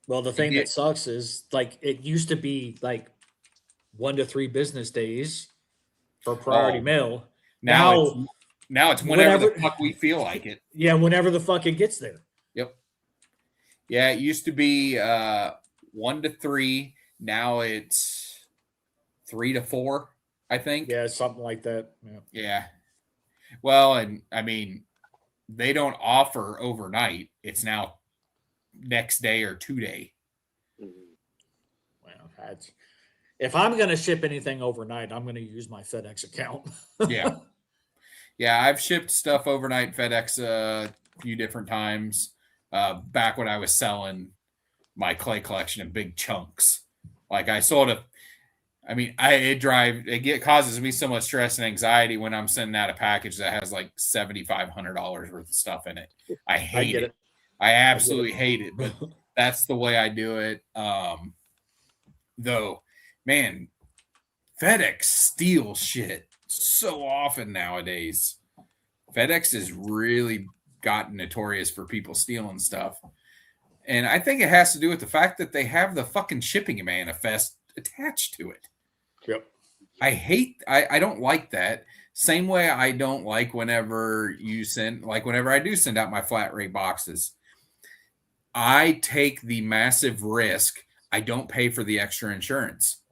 Well, the thing that sucks is like it used to be like 1 to 3 business days for priority mail. Now it's whenever the fuck we feel like it. Yeah, whenever the fuck it gets there. Yep. Yeah, it used to be 1 to 3. Now it's 3 to 4, I think. Yeah, something like that. Yeah. Well, and I mean, they don't offer overnight. It's now next day or 2 day. Well, if I'm going to ship anything overnight, I'm going to use my FedEx account. Yeah. Yeah, I've shipped stuff overnight FedEx a few different times. Back when I was selling my clay collection in big chunks. Like I sold it causes me so much stress and anxiety when I'm sending out a package that has like $7,500 worth of stuff in it. I hate it. I absolutely hate it, but that's the way I do it. Though, man, FedEx steals shit so often nowadays. FedEx has really gotten notorious for people stealing stuff. And I think it has to do with the fact that they have the fucking shipping manifest attached to it. Yep. I don't like that. Same way I don't like whenever I do send out my flat rate boxes. I take the massive risk. I don't pay for the extra insurance.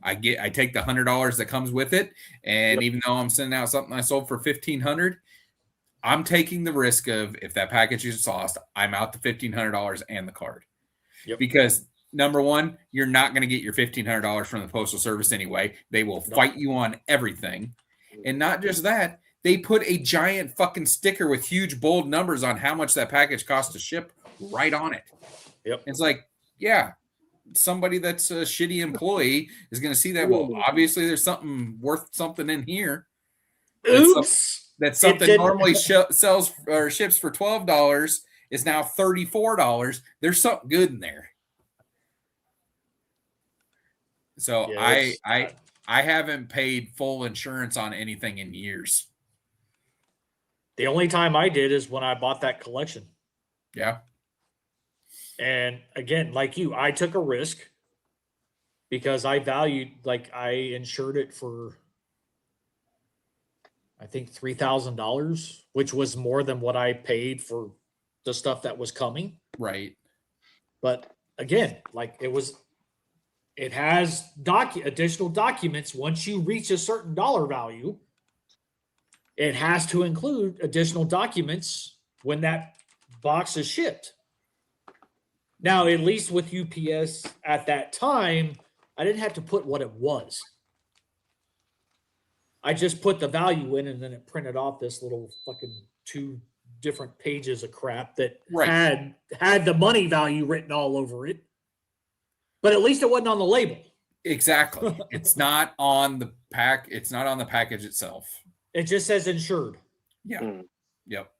I take the $100 that comes with it. And even though I'm sending out something I sold for $1,500, I'm taking the risk of if that package is lost, I'm out the $1,500 and the card. Yep. Because number one, you're not going to get your $1,500 from the Postal Service anyway. They will fight you on everything. And not just that, they put a giant fucking sticker with huge bold numbers on how much that package costs to ship right on it. Yep. It's like, yeah, somebody that's a shitty employee is going to see that. Well, obviously there's something worth something in here. Oops. That something normally sells or ships for $12 is now $34. There's something good in there. So yeah, I haven't paid full insurance on anything in years. The only time I did is when I bought that collection. Yeah. And again, like you, I took a risk because I insured it for, I think $3,000, which was more than what I paid for the stuff that was coming. Right. But again, like it was it has additional documents. Once you reach a certain dollar value, it has to include additional documents when that box is shipped. Now, at least with UPS at that time, I didn't have to put what it was. I just put the value in, and then it printed off this little fucking 2 different pages of crap that Right. had the money value written all over it. But at least it wasn't on the label. Exactly. It's not on the pack. It's not on the package itself. It just says insured. Yeah. Mm. Yep.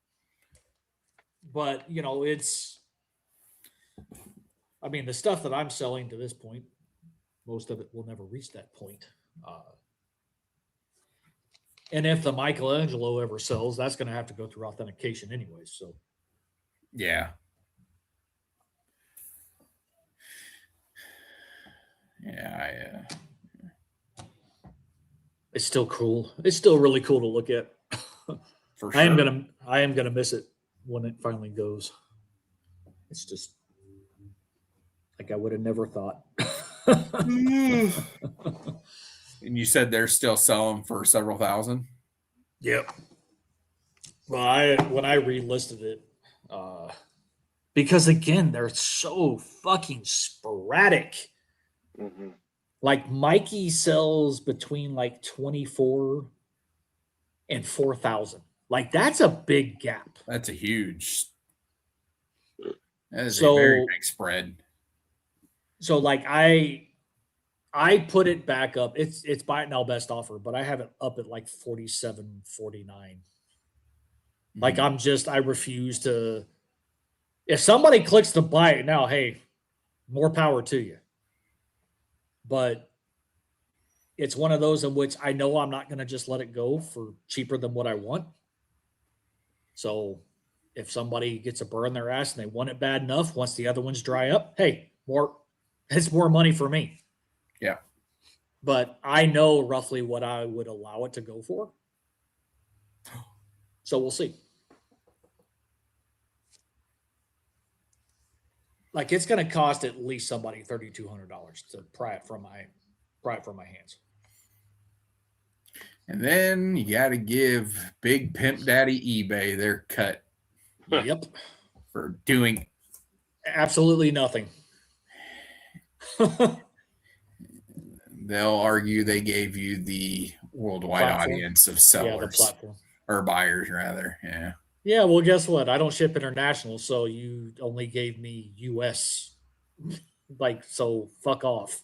But, you know, I mean, the stuff that I'm selling to this point, most of it will never reach that point. And if the Michelangelo ever sells, that's going to have to go through authentication anyways. So, Yeah. Yeah. it's still cool. It's still really cool to look at. For sure. I am gonna miss it when it finally goes. It's just like I would have never thought. And you said they're still selling for several thousand? Yep. Well, when I relisted it, because again, they're so fucking sporadic. Mm-hmm. Like Mikey sells between like 24 and 4,000. Like that's a big gap. That is a So- very big spread. So like I put it back up. It's buy it now best offer, but I have it up at like 47, 49. Like I refuse to. If somebody clicks to buy it now, hey, more power to you. But it's one of those in which I know I'm not going to just let it go for cheaper than what I want. So if somebody gets a burr in their ass and they want it bad enough, once the other ones dry up, hey, it's more money for me. Yeah. But I know roughly what I would allow it to go for. So we'll see. Like it's going to cost at least somebody $3,200 to pry it from my hands. And then you got to give Big Pimp Daddy eBay their cut Yep. for doing Absolutely nothing. They'll argue they gave you the worldwide Platform. audience of Yeah, the sellers platform. or buyers, rather. Yeah. Yeah, well, guess what? I don't ship international, so you only gave me US. Like, so fuck off.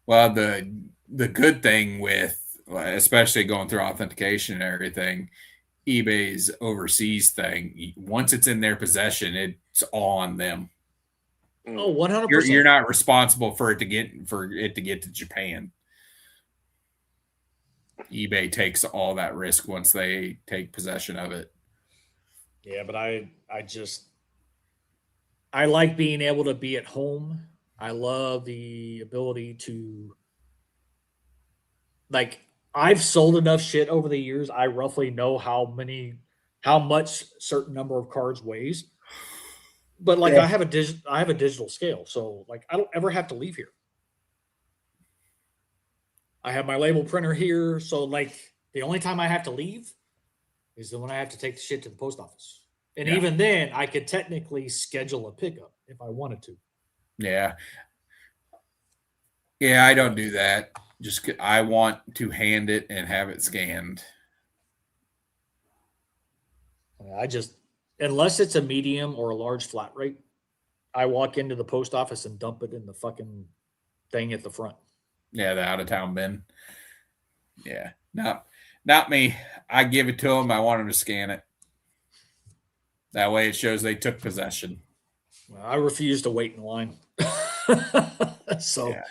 Well, the good thing with, especially going through authentication and everything, eBay's overseas thing, once it's in their possession, it's all on them. Oh, 100%. You're not responsible for it to get to Japan. eBay takes all that risk once they take possession of it. Yeah, but I like being able to be at home. I love the ability to, like, I've sold enough shit over the years. I roughly know how much certain number of cards weighs. But like, Yeah. I have a digital scale, so like I don't ever have to leave here. I have my label printer here, so like the only time I have to leave is when I have to take the shit to the post office. And Yeah. even then, I could technically schedule a pickup if I wanted to. Yeah. Yeah, I don't do that. Just I want to hand it and have it scanned. I just, unless it's a medium or a large flat rate, I walk into the post office and dump it in the fucking thing at the front. Yeah, the out of town bin. Yeah, not me. I give it to them. I want them to scan it. That way, it shows they took possession. Well, I refuse to wait in line. So Yeah.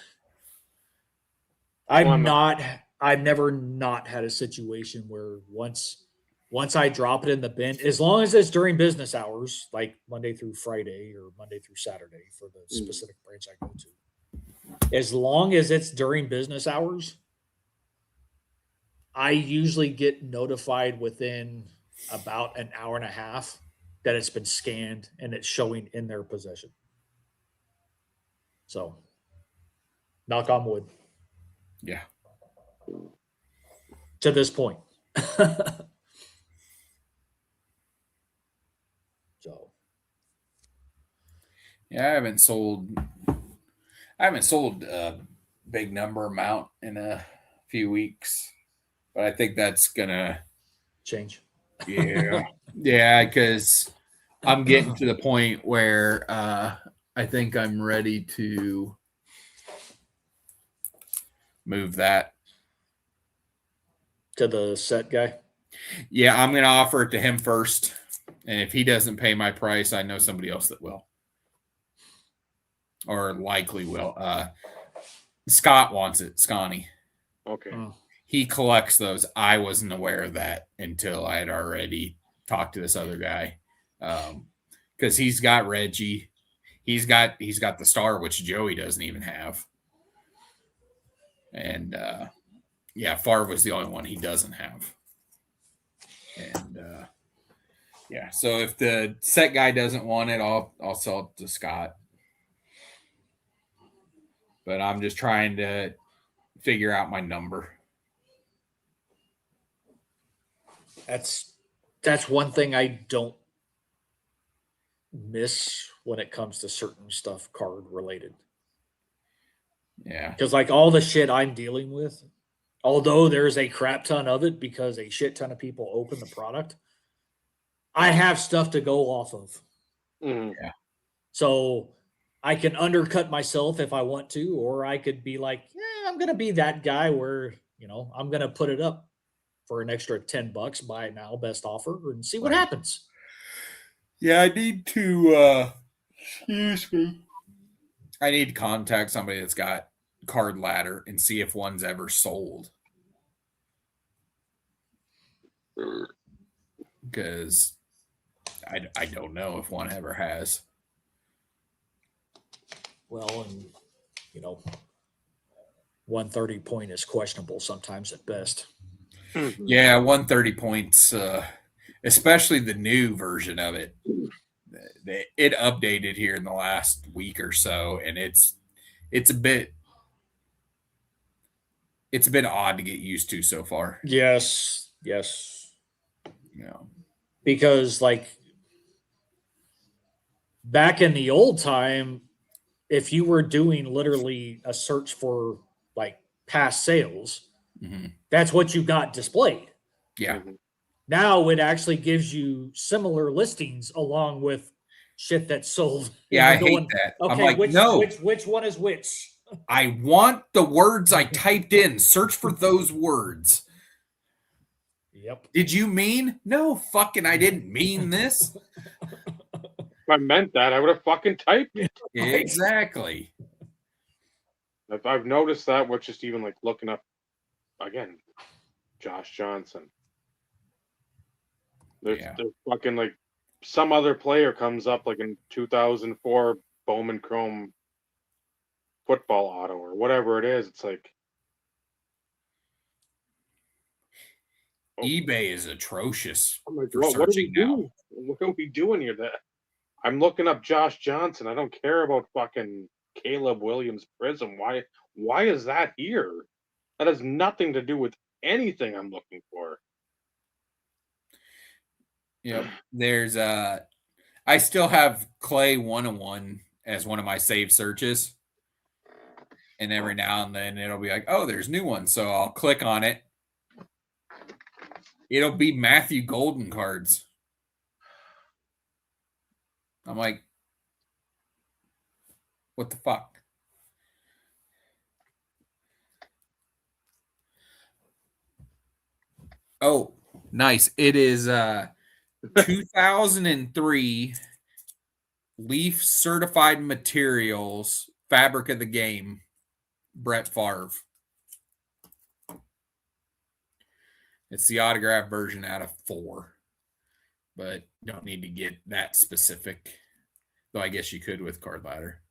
I've never not had a situation where once I drop it in the bin, as long as it's during business hours, like Monday through Friday or Monday through Saturday for the specific branch I go to, as long as it's during business hours, I usually get notified within about an hour and a half that it's been scanned and it's showing in their possession. So Knock on wood. Yeah. To this point. So Yeah, I haven't sold a big number amount in a few weeks, but I think that's gonna change. yeah, because I'm getting to the point where I think I'm ready to move that. To the set guy. Yeah, I'm gonna offer it to him first, and if he doesn't pay my price, I know somebody else that will, or likely will. Scott wants it, Scotty. Okay. Oh. He collects those. I wasn't aware of that until I had already talked to this other guy, because he's got Reggie, he's got the star, which Joey doesn't even have, and yeah, Favre was the only one he doesn't have, and yeah. So if the set guy doesn't want it, I'll sell it to Scott. But I'm just trying to figure out my number. That's one thing I don't miss when it comes to certain stuff card related. Yeah. Because like all the shit I'm dealing with, although there's a crap ton of it because a shit ton of people open the product, I have stuff to go off of. Mhm. Yeah. So I can undercut myself if I want to, or I could be like, yeah, I'm gonna be that guy where, I'm gonna put it up for an extra $10, buy it now, best offer, and see what Right. happens. Yeah, I need to excuse me. I need to contact somebody that's got Card Ladder and see if one's ever sold. Because I don't know if one ever has. Well, and 130 point is questionable sometimes at best. Mhm. Yeah, 130 points, especially the new version of it. It updated here in the last week or so, and it's a bit odd to get used to so far. Yes. Because like back in the old time, if you were doing literally a search for like past sales, that's what you got displayed. Yeah. Mhm. Now it actually gives you similar listings along with shit that's sold. Yeah, I hate that. Okay, I'm like, which one is which? I want the words I typed in. Search for those words. Yep. Did you mean? No, fucking, I didn't mean this. If I meant that, I would have fucking typed it. Exactly. I've noticed that with just even like looking up again, Josh Johnson. There's fucking like some other player comes up like in 2004 Bowman Chrome football auto or whatever it is. It's like eBay is atrocious I'm like, for what are we searching now. doing? What are we doing here? That I'm looking up Josh Johnson. I don't care about fucking Caleb Williams Prism. Why is that here? That has nothing to do with anything I'm looking for. Yep. There's I still have Clay 101 as one of my saved searches. And every now and then it'll be like, oh, there's new ones. So I'll click on it. It'll be Matthew Golden cards. I'm like, what the fuck? Oh, nice. It is 2003 Leaf Certified Materials Fabric of the Game, Brett Favre. It's the autograph version out of 4, but don't need to get that specific. Though I guess you could with Card Ladder.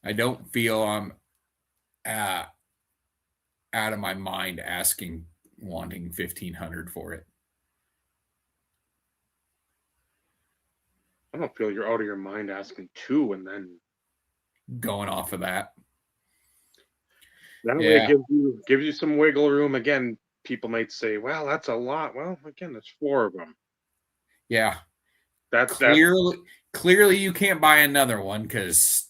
I don't feel I'm out of my mind asking wanting $1,500 for it. I don't feel you're out of your mind asking 2 and then Going off of that. that way it gives you some wiggle room. Again, people might say, well, that's a lot. Well, again, it's 4 of them. Yeah. That's Clearly you can't buy another one because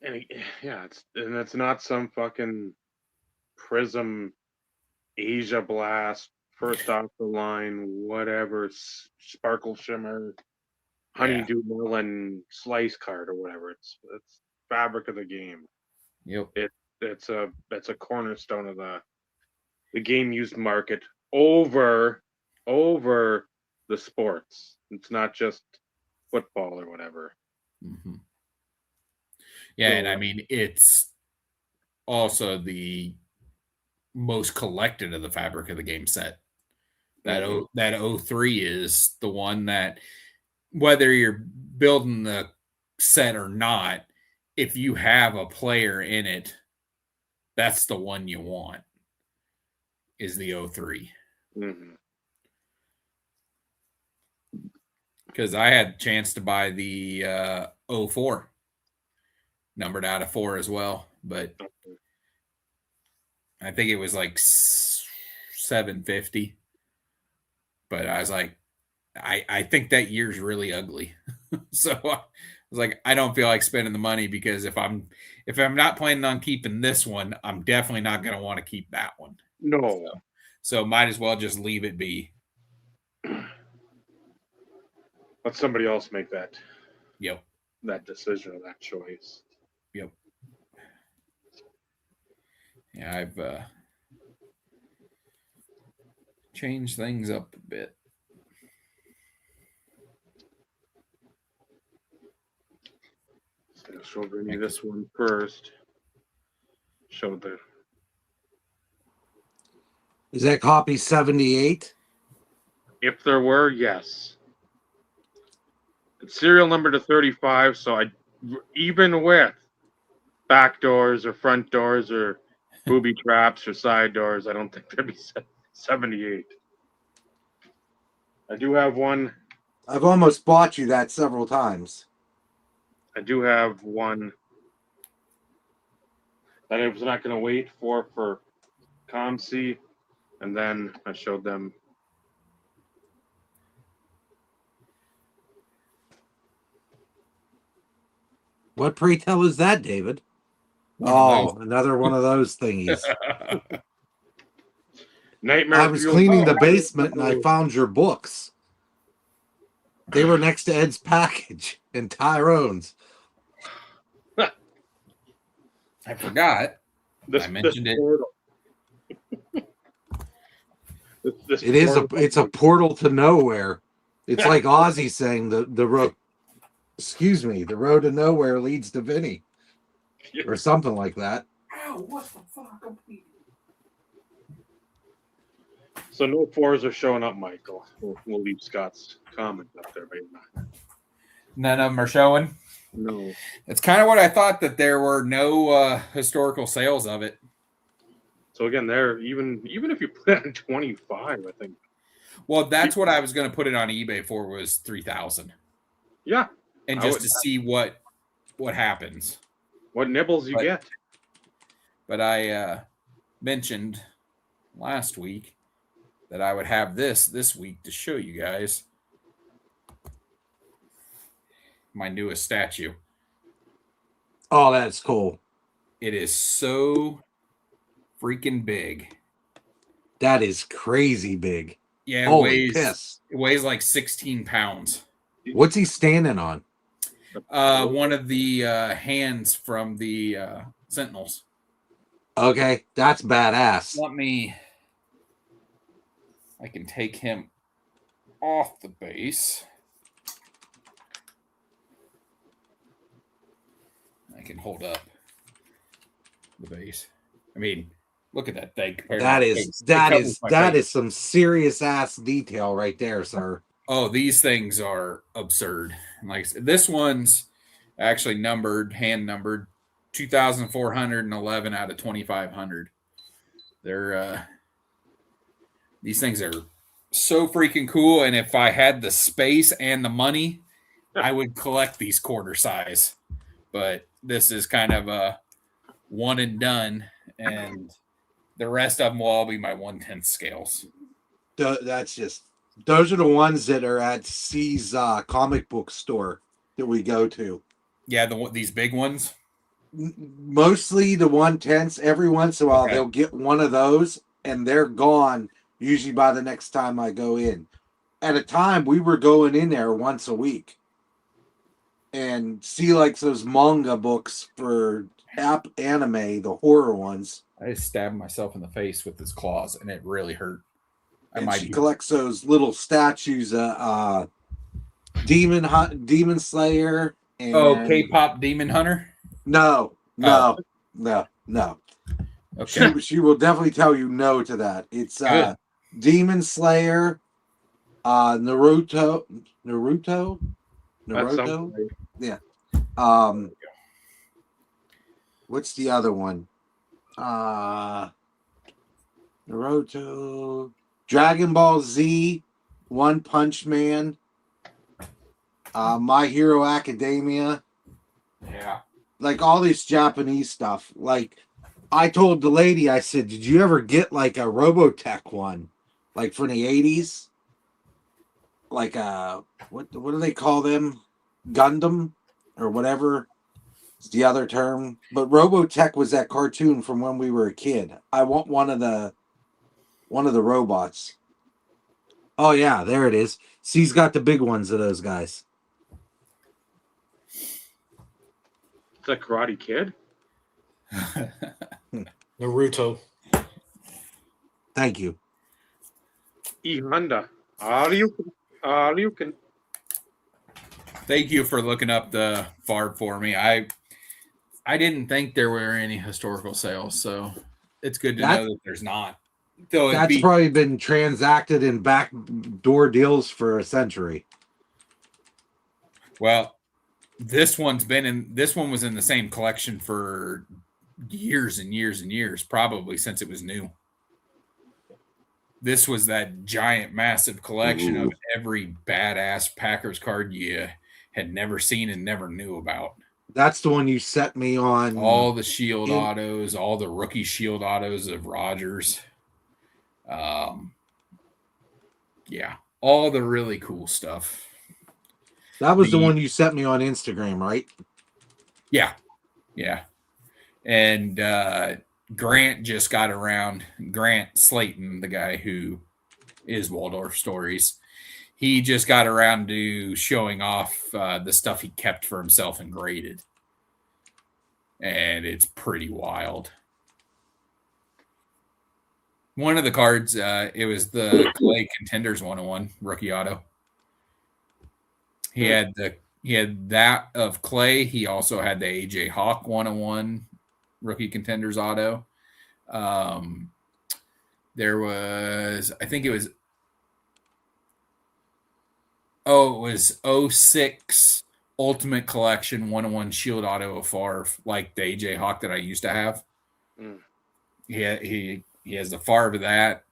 it's not some fucking Prism Asia Blast, first off the line, whatever, Sparkle Shimmer, Honeydew Melon slice card or whatever. It's fabric of the game. Yep. It's a cornerstone of the game used market over the sports. It's not just football or whatever. Mm-hmm. Yeah, and I mean it's also the most collected of the fabric of the game set. That 03 is the one that, whether you're building the set or not, if you have a player in it, that's the one you want, is the 03. Mm-hmm. Because I had a chance to buy the 04, numbered out of 4 as well, but I think it was like $750. But I was like, I think that year's really ugly. So I was like, I don't feel like spending the money, because if I'm not planning on keeping this one, I'm definitely not going to want to keep that one. No. So might as well just leave it be. Let somebody else make that decision or that choice. Yep. Yeah, I've changed things up a bit. So I'll show Vinny this one first. Show the. Is that copy 78? If there were, yes. It's serial number to 35, so even with back doors or front doors or booby traps or side doors, I don't think there'd be 78. I do have one. I've almost bought you that several times. I do have one that I was not going to wait for ComC, and then I showed them. What pray tell is that, David? Another one of those thingies. Nightmare. I was cleaning the basement and I found your books. They were next to Ed's package and Tyrone's. I forgot. I mentioned it. It's a portal to nowhere. It's like Ozzy saying the road. Excuse me, the road to nowhere leads to Vinny, or something like that. Ow! What the fuck? So no 4s are showing up, Michael. We'll leave Scott's comment up there, baby. None of them are showing. No. It's kind of what I thought, that there were no historical sales of it. So again, there even if you put it on 25, I think. Well, that's what I was going to put it on eBay for, was 3,000. Yeah. And just to see what happens. What nibbles you get. But I mentioned last week that I would have this week to show you guys my newest statue. Oh, that's cool. It is so freaking big. That is crazy big. Yeah, it weighs like 16 pounds. What's he standing on? One of the hands from the Sentinels. Okay, that's badass. I can take him off the base. I can hold up the base. I mean, look at that thing. That is some serious ass detail right there, sir. Oh, these things are absurd. Like I said, this one's actually hand numbered 2,411 out of 2,500. They're these things are so freaking cool, and if I had the space and the money, I would collect these quarter size. But this is kind of a one and done, and the rest of them will all be my 1/10 scales. That's just those are the ones that are at C's comic book store that we go to. Yeah, these big ones. Mostly the 1/10s. Every once in a while, Okay. they'll get one of those, and they're gone. Usually by the next time I go in. At a time, we were going in there once a week, and see like those manga books for anime, the horror ones. I just stabbed myself in the face with his claws, and it really hurt. And she collects those little statues, Demon Slayer. And K-pop Demon Hunter. No. Okay. She will definitely tell you no to that. It's Demon Slayer, Naruto. Yeah. What's the other one? Naruto, Dragon Ball Z, One Punch Man, My Hero Academia. Yeah. Like all this Japanese stuff. Like I told the lady, I said, did you ever get like a Robotech one? Like from the 80s? Like what do they call them? Gundam or whatever is the other term. But Robotech was that cartoon from when we were a kid. I want one of the robots. Oh yeah, there it is. C's got the big ones of those guys. It's a Karate Kid. Naruto. Thank you. E Honda. All you can. Thank you for looking up the FARB for me. I didn't think there were any historical sales, so it's good to know that there's not. So that's probably been transacted in backdoor deals for a century. Well, this one was in the same collection for years and years and years, probably since it was new. This was that giant, massive collection of every badass Packers card you had never seen and never knew about. That's the one you set me on. All the shield autos, all the rookie shield autos of Rodgers. Yeah, all the really cool stuff. That was the one you sent me on Instagram, right? Yeah. And Grant just got around. Grant Slayton, the guy who is Waldorf Stories, he just got around to showing off the stuff he kept for himself and graded. And it's pretty wild. One of the cards, it was the Clay Contenders 101 rookie auto. He had that of Clay. He also had the AJ Hawk 101 rookie Contenders auto. There was, I think it was, it was 06 Ultimate Collection 101 Shield auto of Favre, like the AJ Hawk that I used to have. He has the Favre of that.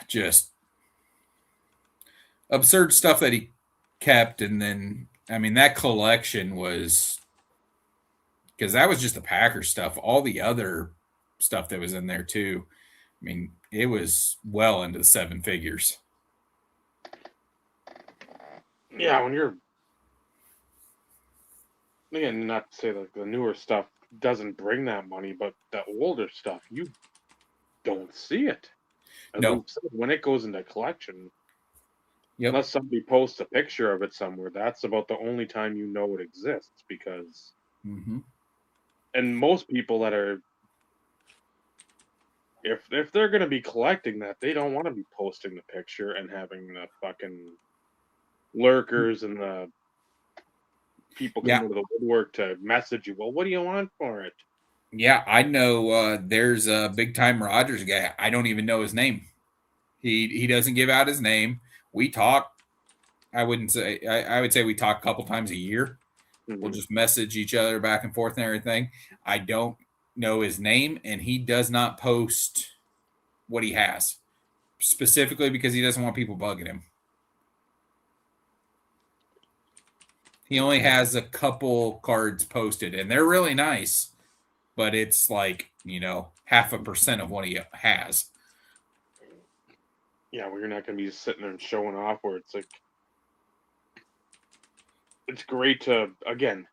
Just absurd stuff that he kept. And then, I mean, that collection was, because that was just the Packers stuff. All the other stuff that was in there too. I mean, it was well into the 7 figures. Yeah, when you're, again, not to say that the newer stuff doesn't bring that money, but the older stuff, you don't see it. No. When it goes into collection, Yep. unless somebody posts a picture of it somewhere, that's about the only time you know it exists. Because, and most people that are, if they're going to be collecting that, they don't want to be posting the picture and having the fucking lurkers and the people come to the woodwork to message you. Well, what do you want for it? Yeah, I know. There's a big time Rodgers guy. I don't even know his name. He doesn't give out his name. We talk. I would say we talk a couple times a year, We'll just message each other back and forth and everything. I don't know his name, and he does not post what he has, specifically because he doesn't want people bugging him. He only has a couple cards posted, and they're really nice, but it's like, 0.5% of what he has. Yeah, well, you're not going to be sitting there and showing off where it's like, it's great to, again,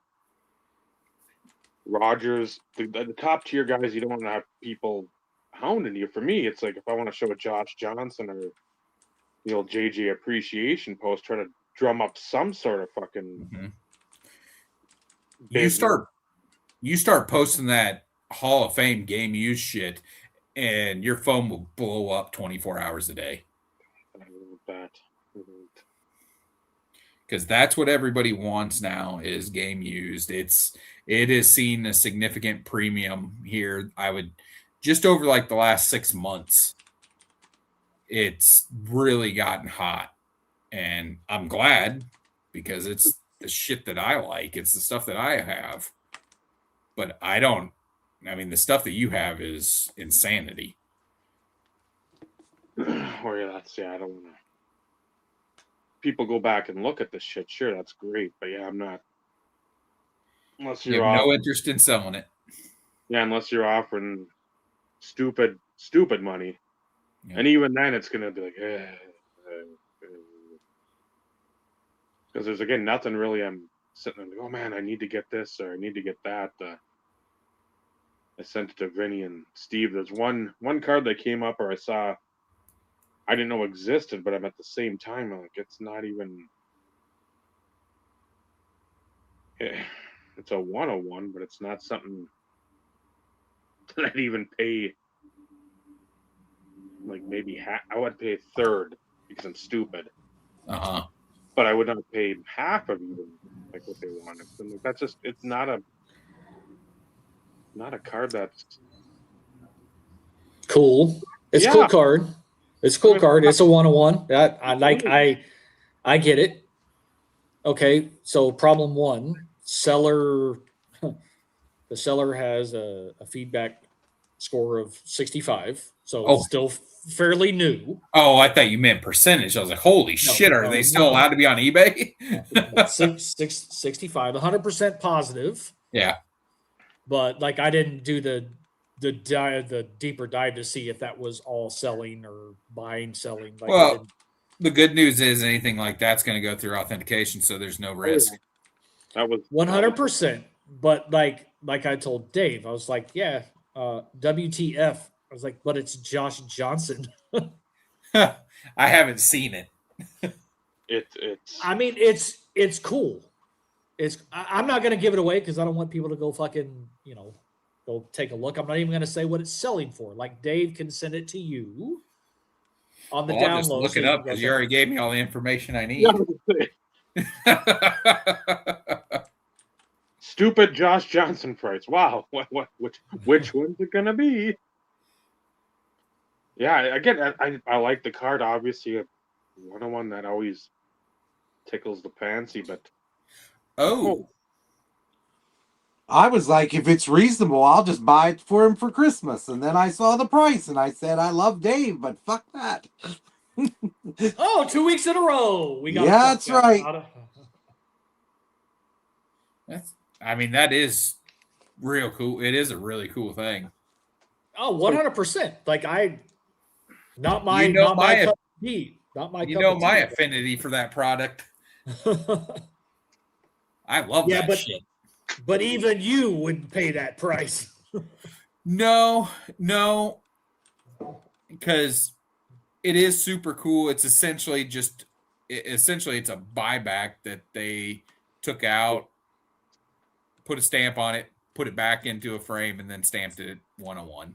Rogers, the top tier guys, you don't want to have people hounding you. For me, it's like if I want to show a Josh Johnson or the old JJ appreciation post, try to drum up some sort of fucking. Mm-hmm. business. You start posting that Hall of Fame game use shit, and your phone will blow up 24 hours a day. I don't want that. Because that's what everybody wants now is game used. It is seen a significant premium here. I would just over like the last 6 months, it's really gotten hot, and I'm glad because it's the shit that I like. It's the stuff that I have, but the stuff that you have is insanity. Or I don't want to. People go back and look at this shit. Sure, that's great, but yeah, I'm not. Unless You you're have no interest in selling it. Yeah, unless you're offering stupid money, Yeah. and even then, it's gonna be like, because there's again nothing really. I'm sitting there like, oh man, I need to get this or I need to get that. I sent it to Vinny and Steve. There's one card that came up or I saw. I didn't know existed, but I'm at the same time like it's not even. It's a 101, but it's not something that I'd even pay. Like maybe I would pay a third because I'm stupid. But I would not pay half of even like what they wanted. So like, that's just it's not a card that's cool. It's a cool card. It's a cool card. It's a 101. I get it. Okay, so problem one, the seller has a feedback score of 65, so it's still fairly new. Oh, I thought you meant percentage. I was like, holy shit, are they still allowed to be on eBay? 65, 100% positive. Yeah. But like I didn't do the deeper dive to see if that was all selling or selling. Like well, the good news is anything like that's going to go through authentication, so there's no risk. That was 100%. But like I told Dave, I was like, yeah, WTF. I was like, but it's Josh Johnson. I haven't seen it. It's. I mean, it's cool. I'm not going to give it away because I don't want people to go fucking, go take a look. I'm not even going to say what it's selling for. Like Dave can send it to you on the download. I'll just look it up because you already gave me all the information I need. Stupid Josh Johnson price. Wow. Which one's it going to be? Yeah, again, I like the card. Obviously, a 101 that always tickles the fancy, but. Oh. I was like, if it's reasonable, I'll just buy it for him for Christmas. And then I saw the price and I said, I love Dave, but fuck that. 2 weeks in a row. We got that's right. That is real cool. It is a really cool thing. Oh, 100%. Like not my cup of tea. Not my cup of tea. My affinity for that product. I love that shit. But even you wouldn't pay that price. No, because it is super cool. It's essentially it's a buyback that they took out, put a stamp on it, put it back into a frame, and then stamped it at 101.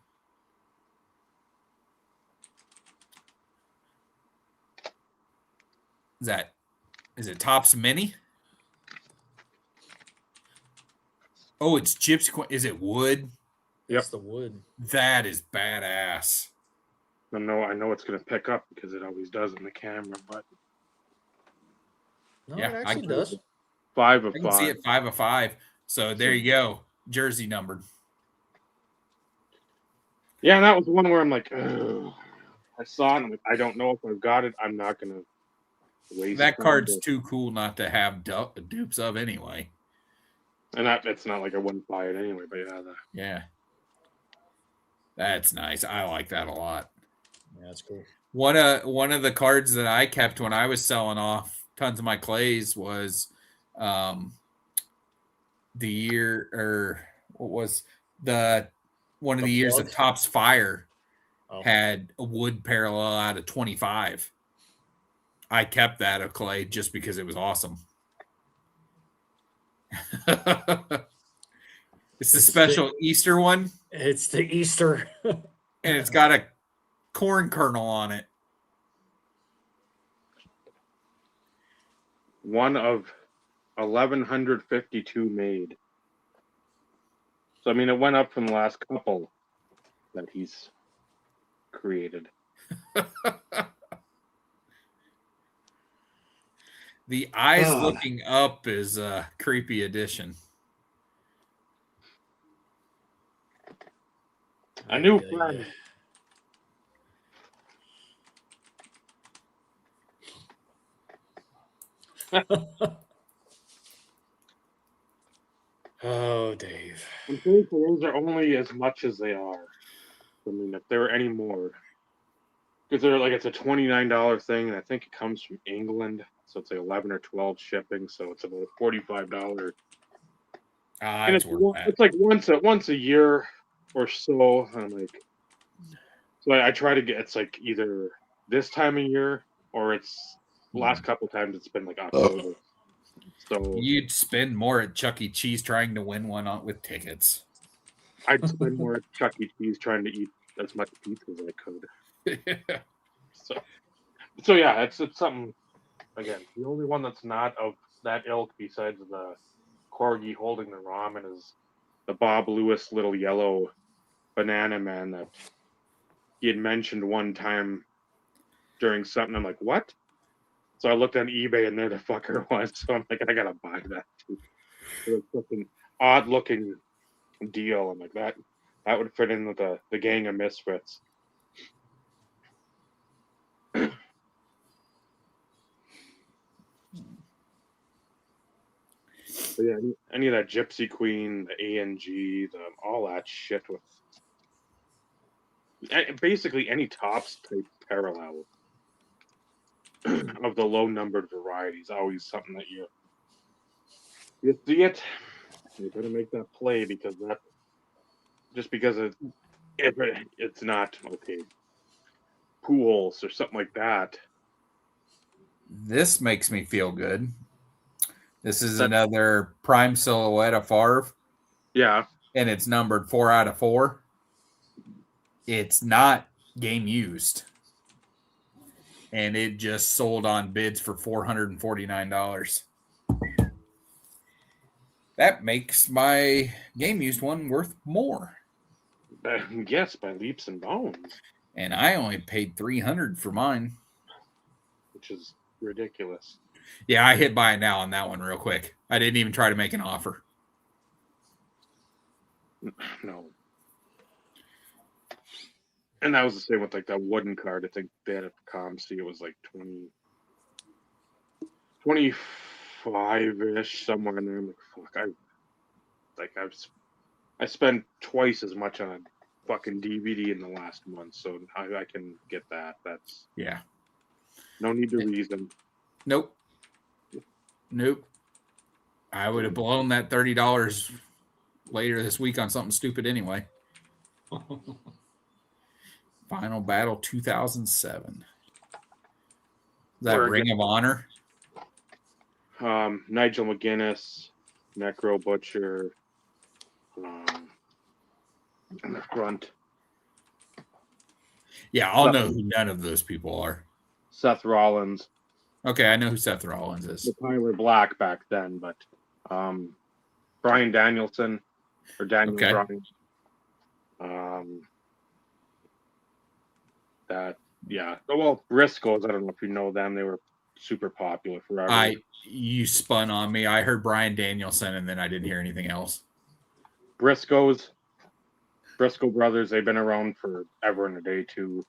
Is it Topps Mini? Oh, it's gypsy. Is it wood? Yep, it's the wood. That is badass. I know it's going to pick up because it always does in the camera, but no, it actually does. 5 of I can see 5. it 5 of 5. So there you go. Jersey numbered. Yeah, and that was one where I'm like, ugh. I saw it and I'm like, I don't know if I've got it. I'm not gonna waste That time, card's but- too cool not to have dupes of anyway. and that it's not like I wouldn't buy it anyway, but Yeah. That's nice. I like that a lot. Yeah, that's cool. One of the cards that I kept when I was selling off tons of my clays was the year, or what was one of the years of Topps Fire had a wood parallel out of 25. I kept that of clay just because it was awesome. It's the special Easter one. It's the Easter. And it's got a corn kernel on it. one of 1,152 made. So I mean, it went up from the last couple that he's created. The eyes looking up is a creepy addition. A new friend. Oh, Dave. Those are only as much as they are. I mean, if there were any more, because they're like, it's a $29 thing, and I think it comes from England, so it's like 11 or 12 shipping, so it's about $45. And it's like once a year or so. I'm like, so I try to get, it's like either this time of year or it's last couple times it's been like October. So you'd spend more at Chuck E. Cheese trying to win one with tickets. I'd spend more at Chuck E. Cheese trying to eat as much pizza as I could. So yeah, it's something. Again, the only one that's not of that ilk besides the corgi holding the ramen is the Bob Lewis little yellow banana man that he had mentioned one time during something. I'm like, what? So I looked on eBay and there the fucker was. So I'm like, I gotta buy that too. It was such an odd looking deal. I'm like, that would fit in with the gang of misfits. But yeah, any of that Gypsy Queen, the ANG, all that shit with basically any Topps type parallel of the low numbered varieties, always something that you see it, you better make that play because that just because it's not okay. Pools or something like that. This makes me feel good. This is another prime silhouette of Favre. Yeah. And it's numbered 4 out of 4. It's not game used. And it just sold on bids for $449. That makes my game used one worth more. Yes, by leaps and bounds. And I only paid $300 for mine, which is ridiculous. Yeah, I hit buy now on that one real quick. I didn't even try to make an offer. No. And that was the same with like that wooden card. I think they had a ComC. It was like 25-ish, somewhere in there. I'm like, fuck, I spent twice as much on a fucking DVD in the last month, so I can get that. That's no need to reason. Nope. I would have blown that $30 later this week on something stupid anyway. Final Battle 2007. Is that Ring of Honor? Nigel McGuinness, Necro Butcher, in the front. Yeah, I'll know who none of those people are. Seth Rollins. Okay, I know who Seth Rollins is. The Tyler Black back then, but Brian Danielson or Daniel Bryan. Well, Briscoes, I don't know if you know them. They were super popular forever. You spun on me. I heard Brian Danielson, and then I didn't hear anything else. Briscoe brothers, they've been around forever and a day too.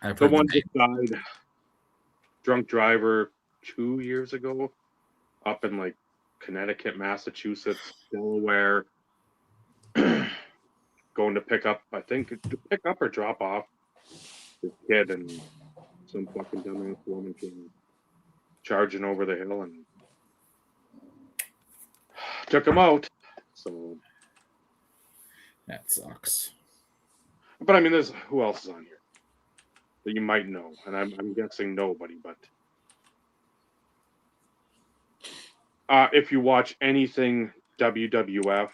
I've The heard one the just died, drunk driver, 2 years ago, up in like Connecticut, Massachusetts, Delaware, going to pick up, I think, to pick up or drop off his kid, and some fucking dumbass woman came charging over the hill and took him out. So that sucks. but I mean, there's who else is on here that you might know, and I'm guessing nobody. But if you watch anything WWF,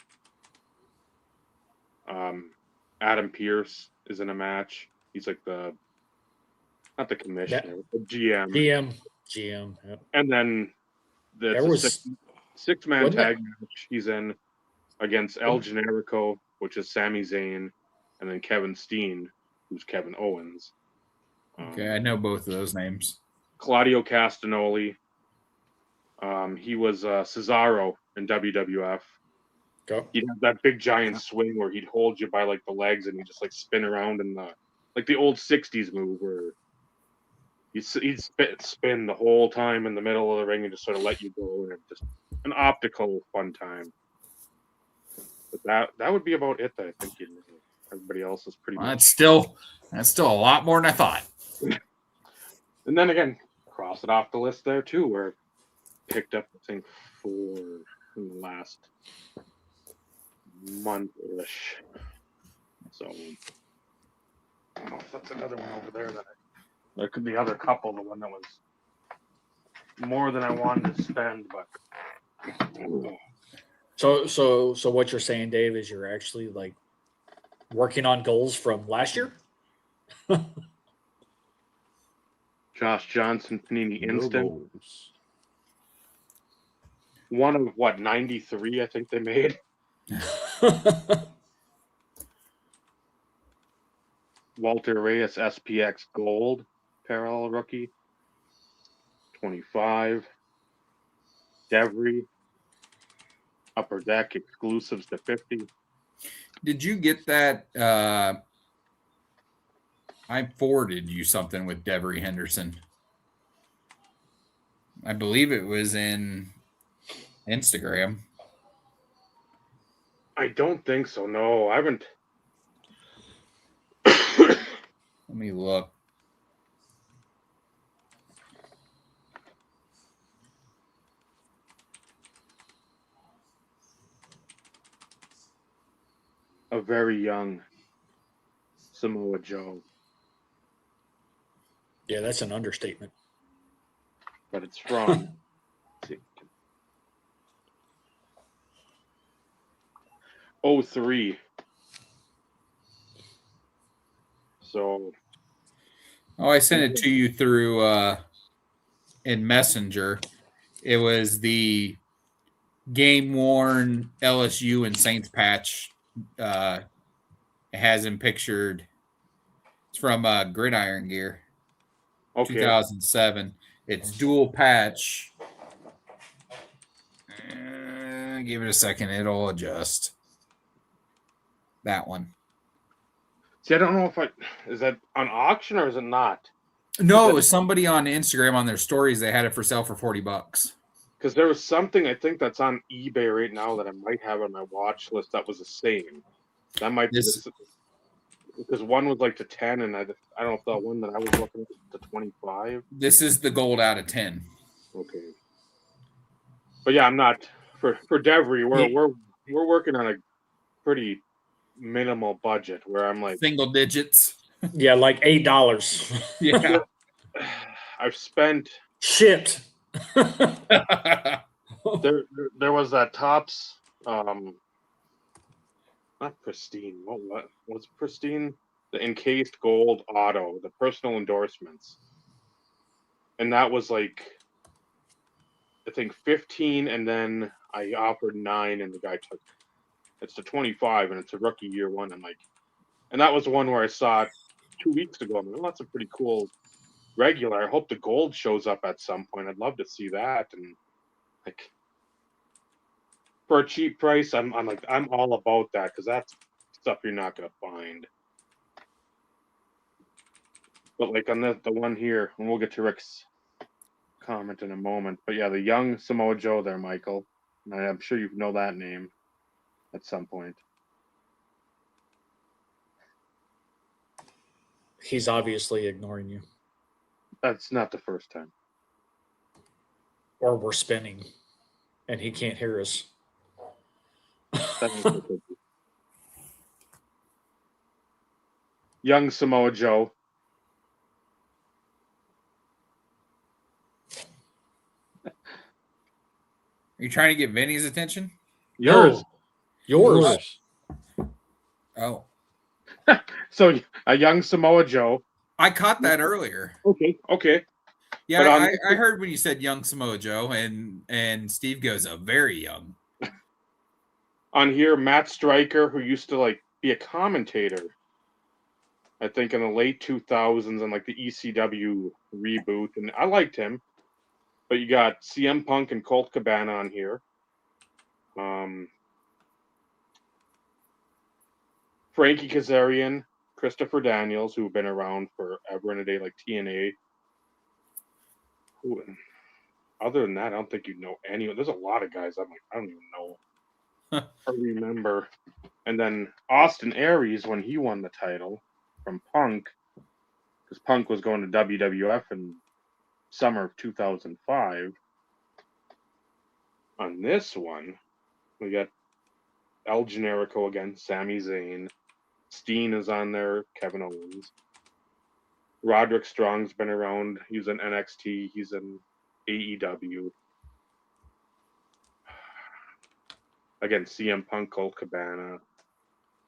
Adam Pearce is in a match. He's like not the commissioner, the GM. GM. Yep. And then There was six-man wasn't tag match he's in against El Generico, which is Sami Zayn, and then Kevin Steen, who's Kevin Owens. Okay, I know both of those names. Claudio Castagnoli. He was Cesaro in WWF. Go. He'd have that big giant swing where he'd hold you by like the legs and he'd just like spin around in the old '60s move where he'd spin the whole time in the middle of the ring and just sort of let you go, and just an optical fun time. But that would be about it that I think you know. Everybody else is pretty Well, much. that's still a lot more than I thought. And then again, cross it off the list there too, where I picked up I think 4 in the last month-ish. So I don't know if that's another one over there there could be the other couple, the one that was more than I wanted to spend, but So what you're saying, Dave, is you're actually like working on goals from last year? Josh Johnson Panini No Instant. goals. One of what, 93 I think they made. Walter Reyes SPX Gold parallel rookie. 25. Devry Upper Deck exclusives to 50. Did you get that? I forwarded you something with Devery Henderson. I believe it was in Instagram. I don't think so. No, I haven't. Let me look. A very young Samoa Joe, Yeah, that's an understatement. but it's from 03. So I sent it to you through in Messenger. It was the game worn LSU and Saints patch. It has him pictured. It's from Gridiron Gear, okay, 2007. It's dual patch. Give it a second; it'll adjust. That one. see, I don't know if is that on auction or is it not? No, it was somebody on Instagram on their stories. They had it for sale for $40. Because there was something I think that's on eBay right now that I might have on my watch list that was the same. That might be because one was like to 10, and I don't know if that one that I was looking at to 25. This is the gold out of 10. Okay, but yeah, I'm not for Devry. We're working on a pretty minimal budget where I'm like Single digits. Yeah, like $8. Yeah. I've spent Shipped. there was that Topps not pristine. What was pristine? The encased gold auto, the personal endorsements. And that was like I think 15, and then I offered 9 and the guy took it. It's to 25 and it's a rookie year one. I'm like, and that was the one where I saw it 2 weeks ago. I'm like, oh, that's a pretty cool regular. I hope the gold shows up at some point. I'd love to see that. And like for a cheap price, I'm all about that because that's stuff you're not gonna find. But like on the one here, and we'll get to Rick's comment in a moment. But yeah, the young Samoa Joe there, Michael. I'm sure you know that name at some point. He's obviously ignoring you. That's not the first time. Or we're spinning and he can't hear us. Young Samoa Joe. Are you trying to get Vinny's attention? Yours. No, yours. Oh, So a young Samoa Joe. I caught that earlier. Okay. Yeah, But I heard when you said young Samoa Joe, and Steve goes, "A very young." On here, Matt Stryker, who used to like be a commentator, I think in the late 2000s and like the ECW reboot, and I liked him. But you got CM Punk and Colt Cabana on here. Frankie Kazarian, Christopher Daniels, who've been around forever and a day, like TNA. Other than that, I don't think you'd know anyone. There's a lot of guys I'm like, I don't even know. I remember. And then Austin Aries, when he won the title from Punk, because Punk was going to WWF in summer of 2005. On this one, we got El Generico again, Sami Zayn. Steen is on there, Kevin Owens. Roderick Strong's been around. He's in NXT. He's in AEW. Again, CM Punk, Colt Cabana,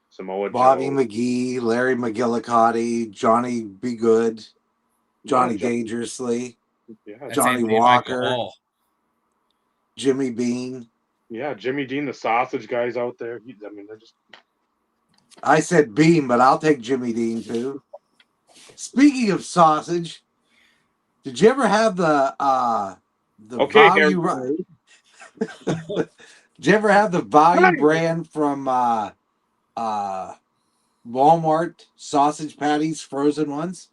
Samoa Bobby Joe. McGee, Larry McGillicuddy, Johnny Be Good, Johnny Yeah, Dangerously, Yeah, That's Johnny Anthony Michael Walker, Hall. Jimmy Bean. yeah, Jimmy Dean, the sausage guys out there. They're just. I said Bean, but I'll take Jimmy Dean too. Speaking of sausage, did you ever have the Okay, value? Harry. Did you ever have the value brand from Walmart sausage patties, frozen ones?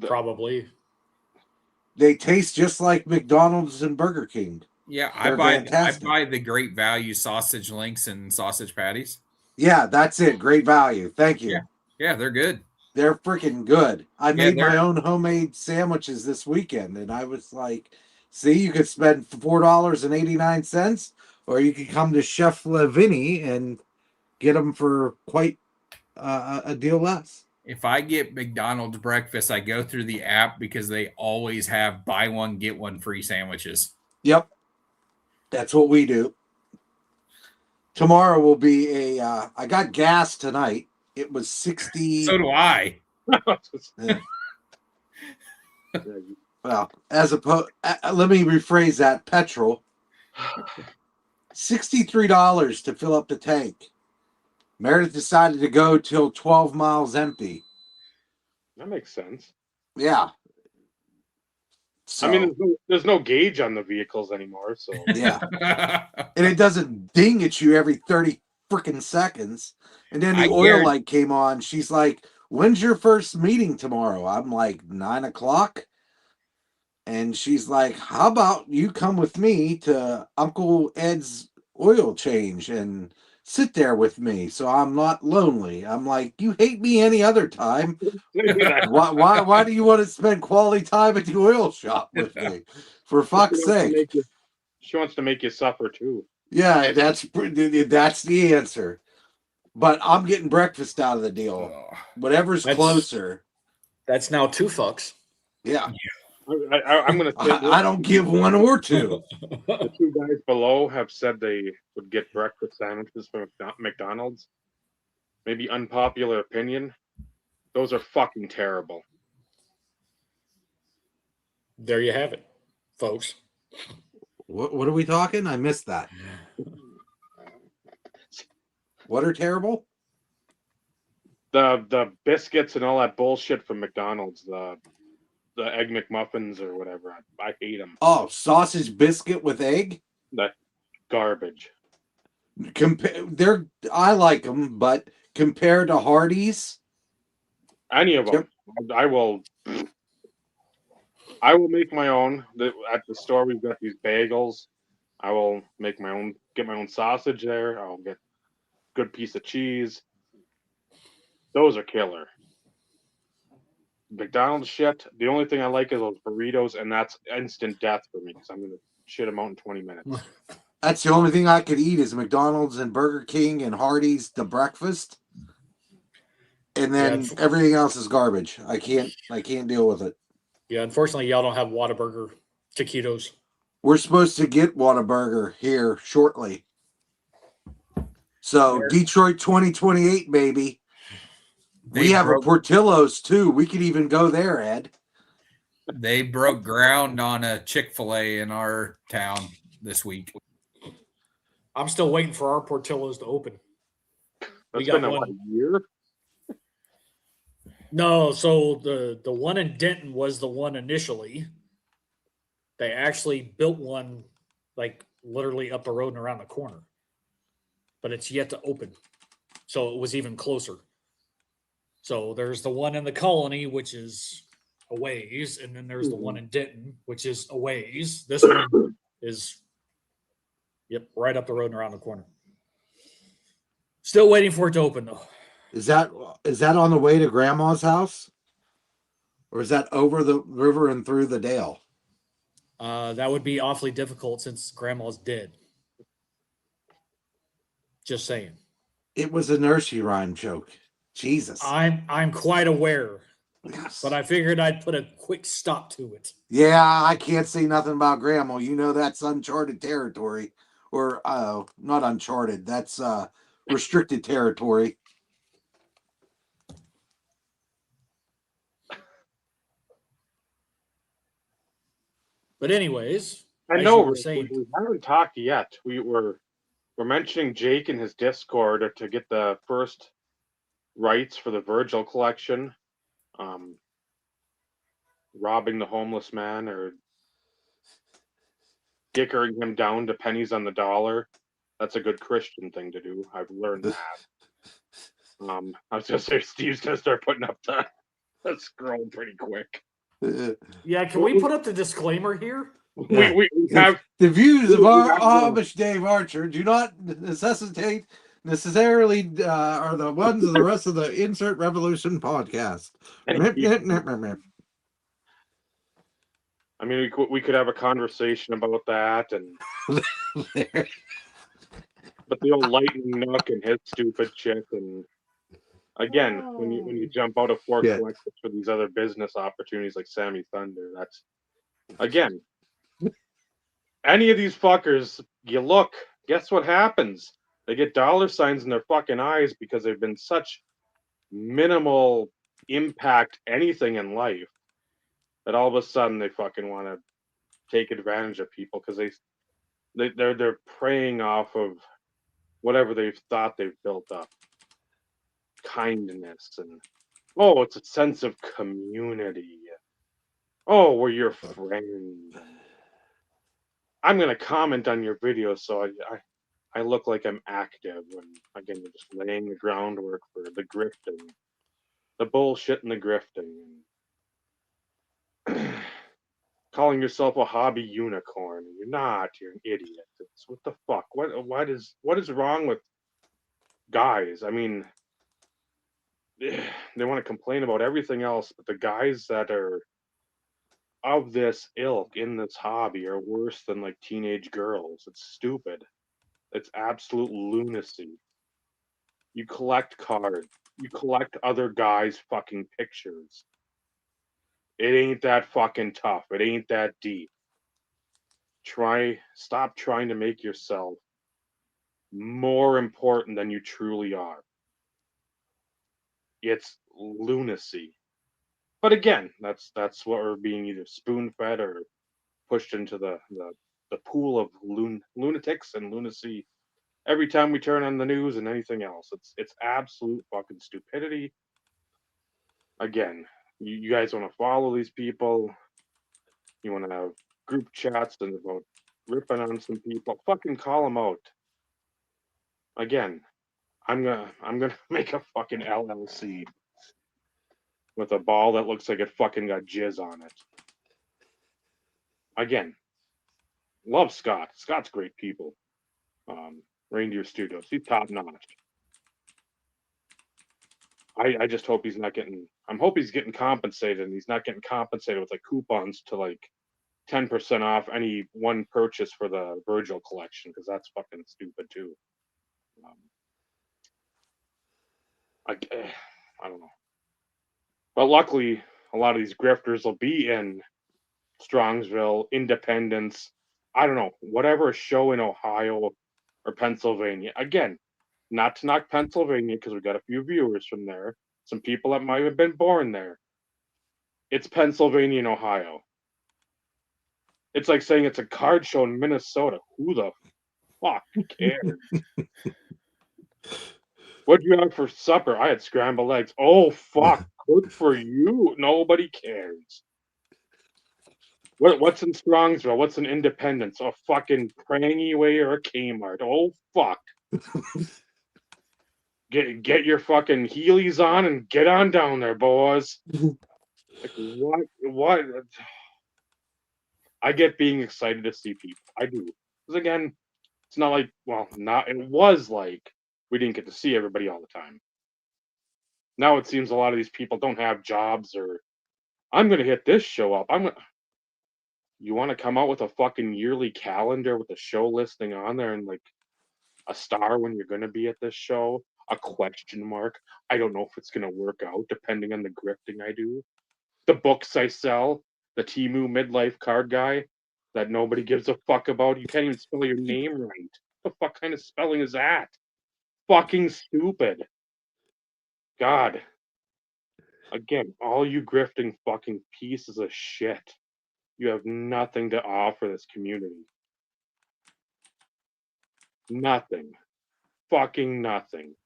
Probably. They taste just like McDonald's and Burger King. Yeah, They're fantastic. I buy the Great Value sausage links and sausage patties. Yeah, that's it. Great value. Thank you. Yeah, they're good. They're freaking good. I made my they're- own homemade sandwiches this weekend, and I was like, see, you could spend $4.89, or you could come to Chef Vinny and get them for quite a deal less. If I get McDonald's breakfast, I go through the app because they always have buy one, get one free sandwiches. Yep. That's what we do. Tomorrow will be I got gas tonight. It was 60. So do I. Yeah. Well, as opposed, let me rephrase that. Petrol, $63 to fill up the tank. Meredith decided to go till 12 miles empty. That makes sense. Yeah. So, I mean, there's no gauge on the vehicles anymore, so yeah. And it doesn't ding at you every 30 freaking seconds. And then the oil light came on. She's like, when's your first meeting tomorrow? I'm like, 9 o'clock. And she's like, how about you come with me to Uncle Ed's oil change and sit there with me so I'm not lonely? I'm like, you hate me any other time. Why do you want to spend quality time at the oil shop with me? For fuck's sake. She wants to make you suffer too. Yeah, that's the answer. But I'm getting breakfast out of the deal. Whatever's closer. That's now 2 fucks. Yeah. I'm going to say I don't give 1 or 2. The 2 guys below have said they would get breakfast sandwiches from McDonald's. Maybe unpopular opinion. Those are fucking terrible. There you have it, folks. What are we talking? I missed that. What are terrible? The biscuits and all that bullshit from McDonald's. the egg McMuffins or whatever. I hate them. Oh, sausage biscuit with egg? That garbage. I like them, but compared to Hardee's, Any of them. I will make my own. At the store, we've got these bagels. I will make my own. Get my own sausage there. I'll get a good piece of cheese. Those are killer. McDonald's shit. The only thing I like is those burritos, and that's instant death for me because I'm gonna shit them out in 20 minutes. that's the only thing I could eat is McDonald's and Burger King and Hardee's the breakfast. And then everything else is garbage. I can't deal with it. Yeah, unfortunately, y'all don't have Whataburger taquitos. We're supposed to get Whataburger here shortly. So Detroit 2028, baby. We have a Portillo's too. We could even go there, Ed. They broke ground on a Chick-fil-A in our town this week. I'm still waiting for our Portillo's to open. That's been a year. No, so the one in Denton was the one initially. They actually built one like literally up the road and around the corner, but it's yet to open. So it was even closer. So there's the one in the Colony, which is a ways, and then there's the one in Denton, which is a ways. This one is, right up the road and around the corner. Still waiting for it to open though. Is that on the way to Grandma's house? Or is that over the river and through the dale? That would be awfully difficult since Grandma's dead. Just saying. It was a nursery rhyme joke. Jesus. I'm quite aware. Yes. But I figured I'd put a quick stop to it. Yeah, I can't say nothing about Grandma. You know that's uncharted territory. Or not uncharted. That's restricted territory. But anyways, I know we haven't talked yet. We're mentioning Jake in his Discord to get the first rights for the Virgil collection, robbing the homeless man or dickering him down to pennies on the dollar. That's a good Christian thing to do. I've learned that. I was gonna say Steve's gonna start putting up the scroll pretty quick. Yeah, can we put up the disclaimer here? Yeah. We have the views of our Amish Dave Archer do not necessarily are the ones of the rest of the Insert Revolution podcast. I mean, we could have a conversation about that, and but the old Lightning Nook and his stupid shit, and again, when you jump out of Fort Collectors for these other business opportunities like Sammy Thunder, that's again. Any of these fuckers, you look, guess what happens? They get dollar signs in their fucking eyes because they've been such minimal impact anything in life that all of a sudden they fucking want to take advantage of people because they're preying off of whatever they've thought they've built up. Kindness and it's a sense of community. Oh, we're your friend. I'm going to comment on your video so I look like I'm active when, again, you're just laying the groundwork for the grifting, the bullshit and the grifting. Calling yourself a hobby unicorn. You're not. You're an idiot. What the fuck? What is wrong with guys? I mean, they want to complain about everything else, but the guys that are of this ilk in this hobby are worse than like teenage girls. It's stupid. It's absolute lunacy. You collect cards. You collect other guys' fucking pictures. It ain't that fucking tough. It ain't that deep. Stop trying to make yourself more important than you truly are. It's lunacy. But again, that's what we're being either spoon-fed or pushed into the pool of lunatics and lunacy every time we turn on the news and anything else. It's absolute fucking stupidity. Again, You guys want to follow these people? You want to have group chats and about ripping on some people? Fucking call them out. Again, I'm gonna make a fucking LLC with a ball that looks like it fucking got jizz on it. Again, love Scott. Scott's great people. Reindeer Studios, he's top notch. I just hope he's not getting. I hope he's getting compensated, and he's not getting compensated with like coupons to like 10% off any one purchase for the Virgil collection, because that's fucking stupid too. I don't know. But luckily, a lot of these grifters will be in Strongsville, Independence, I don't know, whatever show in Ohio or Pennsylvania. Again, not to knock Pennsylvania, because we got a few viewers from there, some people that might have been born there. It's Pennsylvania and Ohio. It's like saying it's a card show in Minnesota. Who the fuck cares? What'd you have for supper? I had scrambled eggs. Oh, fuck. Good for you. Nobody cares. What's in Strongsville? What's in Independence? A fucking Prangy Way or a Kmart? Oh, fuck. Get your fucking Heelys on and get on down there, boys. Like, what? I get being excited to see people. I do. Because again, it's not like, well, it was like we didn't get to see everybody all the time. Now it seems a lot of these people don't have jobs, or I'm going to hit this show up. You want to come out with a fucking yearly calendar with a show listing on there and like a star when you're going to be at this show? A question mark. I don't know if it's going to work out depending on the grifting I do. The books I sell, the Temu midlife card guy that nobody gives a fuck about. You can't even spell your name right. What the fuck kind of spelling is that? Fucking stupid. God. Again, all you grifting fucking pieces of shit. You have nothing to offer this community. Nothing. Fucking nothing.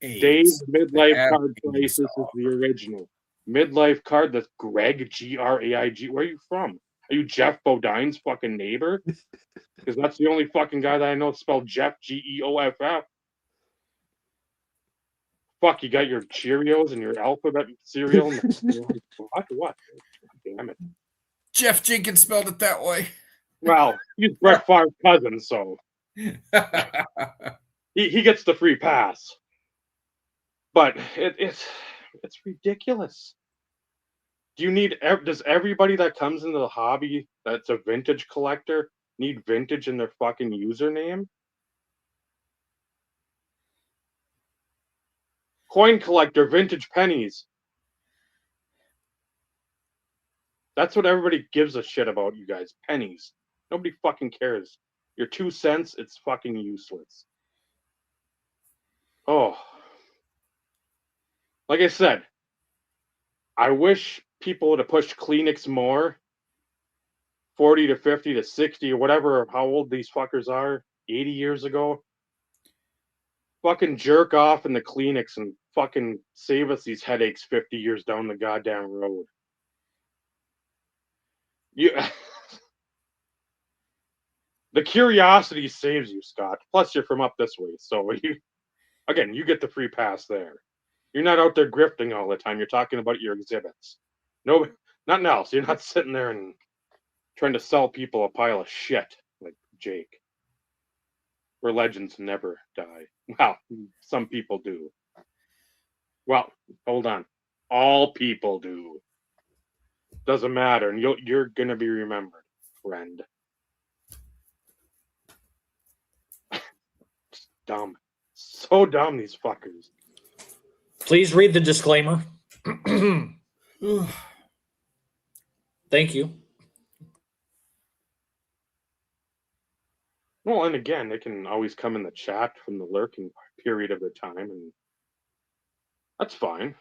Dave's midlife card crisis is the original. Midlife card, that's Greg, Graig. Where are you from? Are you Jeff Bodine's fucking neighbor? Because that's the only fucking guy that I know spelled Jeff, Geoff. Fuck, you got your Cheerios and your alphabet cereal. What? Damn it. Jeff Jenkins spelled it that way. Well, he's Brett Favre's cousin, so he gets the free pass. But it's ridiculous. Does everybody that comes into the hobby that's a vintage collector need vintage in their fucking username? Coin collector, vintage pennies. That's what everybody gives a shit about, you guys. Pennies. Nobody fucking cares. Your 2 cents, it's fucking useless. Oh. Like I said, I wish people would have pushed Kleenex more. 40 to 50 to 60 or whatever, how old these fuckers are, 80 years ago. Fucking jerk off in the Kleenex and fucking save us these headaches 50 years down the goddamn road. The curiosity saves you, Scott. Plus, you're from up this way, so you get the free pass there. You're not out there grifting all the time. You're talking about your exhibits. No, nothing else. You're not sitting there and trying to sell people a pile of shit like Jake. Where legends never die. Well, some people do. Well, hold on. All people do. Doesn't matter, and you're gonna be remembered, friend. Dumb. So dumb, these fuckers. Please read the disclaimer. Thank you. Well, and again, they can always come in the chat from the lurking period of their time, and that's fine.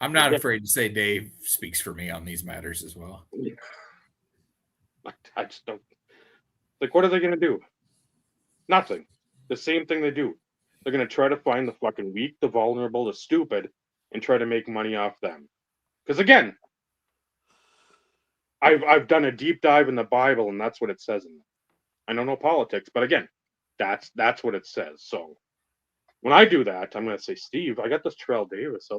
I'm not afraid to say Dave speaks for me on these matters as well. I just don't. Like, what are they going to do? Nothing. The same thing they do. They're going to try to find the fucking weak, the vulnerable, the stupid, and try to make money off them. Because again, I've done a deep dive in the Bible, and that's what it says in it. I don't know politics, but again, that's what it says. So when I do that, I'm gonna say, Steve, I got this Terrell Davis. I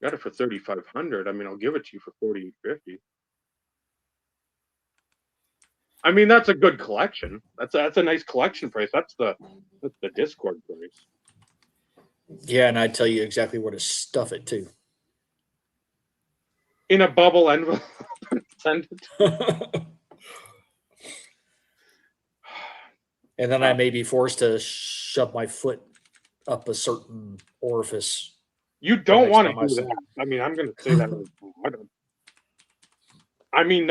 got it for $3,500. I mean, I'll give it to you for $4,850. I mean, that's a good collection. That's a nice collection price. That's the Discord price. Yeah, and I'd tell you exactly where to stuff it too. In a bubble envelope. Send it. And then I may be forced to shove my foot up a certain orifice. You don't next want to time I do see that. I mean, I'm going to say that. I mean,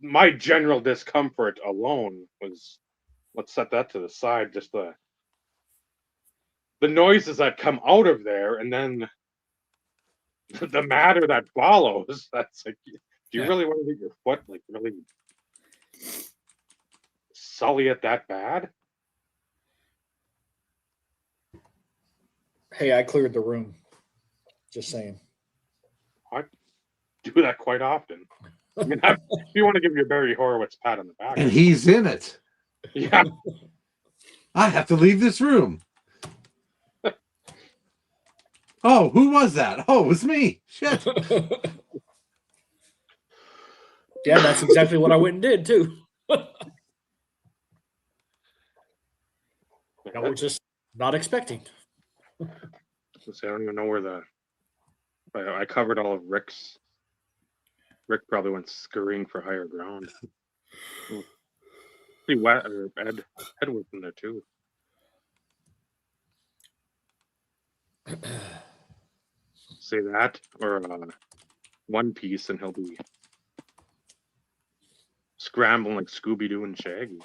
my general discomfort alone was, let's set that to the side, just the noises that come out of there, and then the matter that follows. That's like, do you really want to get your foot like really sully it that bad? Hey, I cleared the room. Just saying. I do that quite often. I mean, if you want to give your Barry Horowitz pat on the back, And he's in it. yeah. I have to leave this room. Oh, who was that? Oh, it was me. Shit. Yeah, that's exactly what I went and did too. I was just not expecting. I don't even know where I covered all of Rick's. Rick probably went scurrying for higher ground. Pretty wet, or Ed was in there too. Say that, or One Piece, and he'll be scrambling like Scooby-Doo and Shaggy.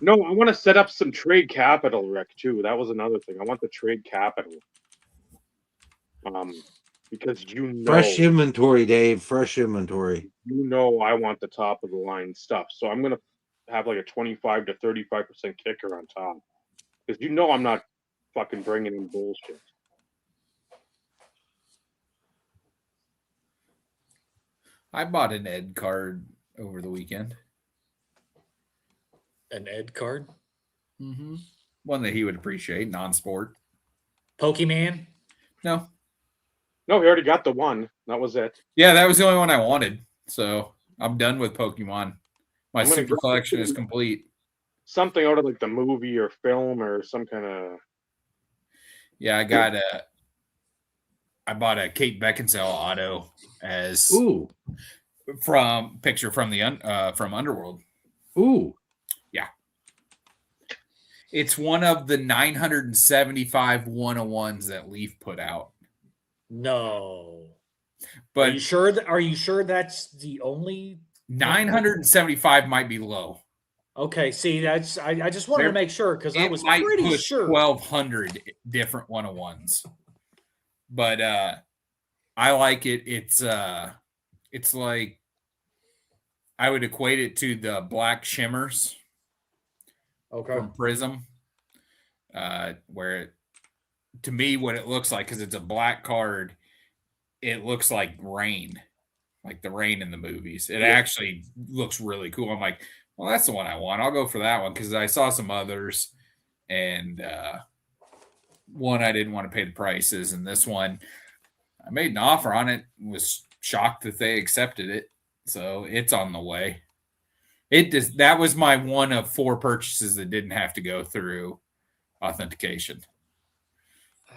No, I want to set up some trade capital, Rick, too. That was another thing. I want the trade capital. Because fresh inventory, Dave. Fresh inventory. I want the top of the line stuff. So I'm gonna have like a 25 to 35% kicker on top. Because I'm not fucking bringing in bullshit. I bought an Ed card over the weekend. An Ed card? Mm-hmm. One that he would appreciate, non-sport. Pokemon? No, he already got the one. That was it. Yeah, that was the only one I wanted. So I'm done with Pokemon. My super collection is complete. Something out of like the movie or film or some kind of. Yeah, I bought a Kate Beckinsale auto as from Underworld. Ooh. Yeah. It's one of the 975 101s that Leaf put out. No. But are you sure that's the only 975 might be low. Okay, see, I just wanted to make sure because I was pretty sure 1,200 different 101s. But I like it. It's like I would equate it to the black shimmers from Prism. Where to me what it looks like, because it's a black card, it looks like rain, like the rain in the movies. It actually looks really cool. I'm like, well, that's the one I want. I'll go for that one, because I saw some others, and one I didn't want to pay the prices, and this one I made an offer on it. Was shocked that they accepted it, so it's on the way. That was my one of 4 purchases that didn't have to go through authentication.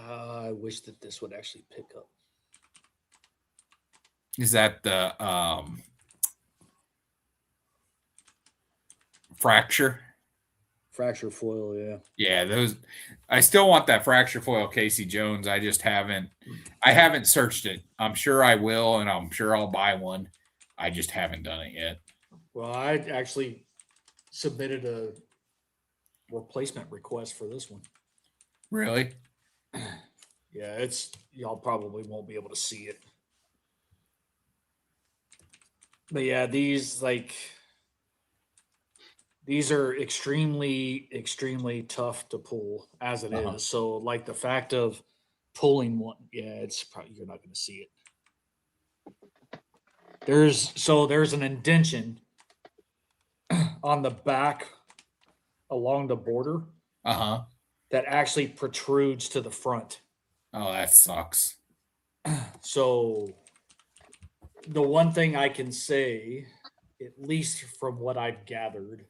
I wish that this would actually pick up. Is that the fracture foil? Yeah, those. I still want that fracture foil Casey Jones. I just haven't searched it. I'm sure I will, and I'm sure I'll buy one. I just haven't done it yet. Well, I actually submitted a replacement request for this one. Really? Yeah, y'all probably won't be able to see it. But yeah, these, like, these are extremely, extremely tough to pull as it is. Uh-huh. So, like the fact of pulling one, yeah, it's probably you're not going to see it. There's an indention on the back along the border Uh-huh. that actually protrudes to the front. Oh, that sucks. So the one thing I can say, at least from what I've gathered,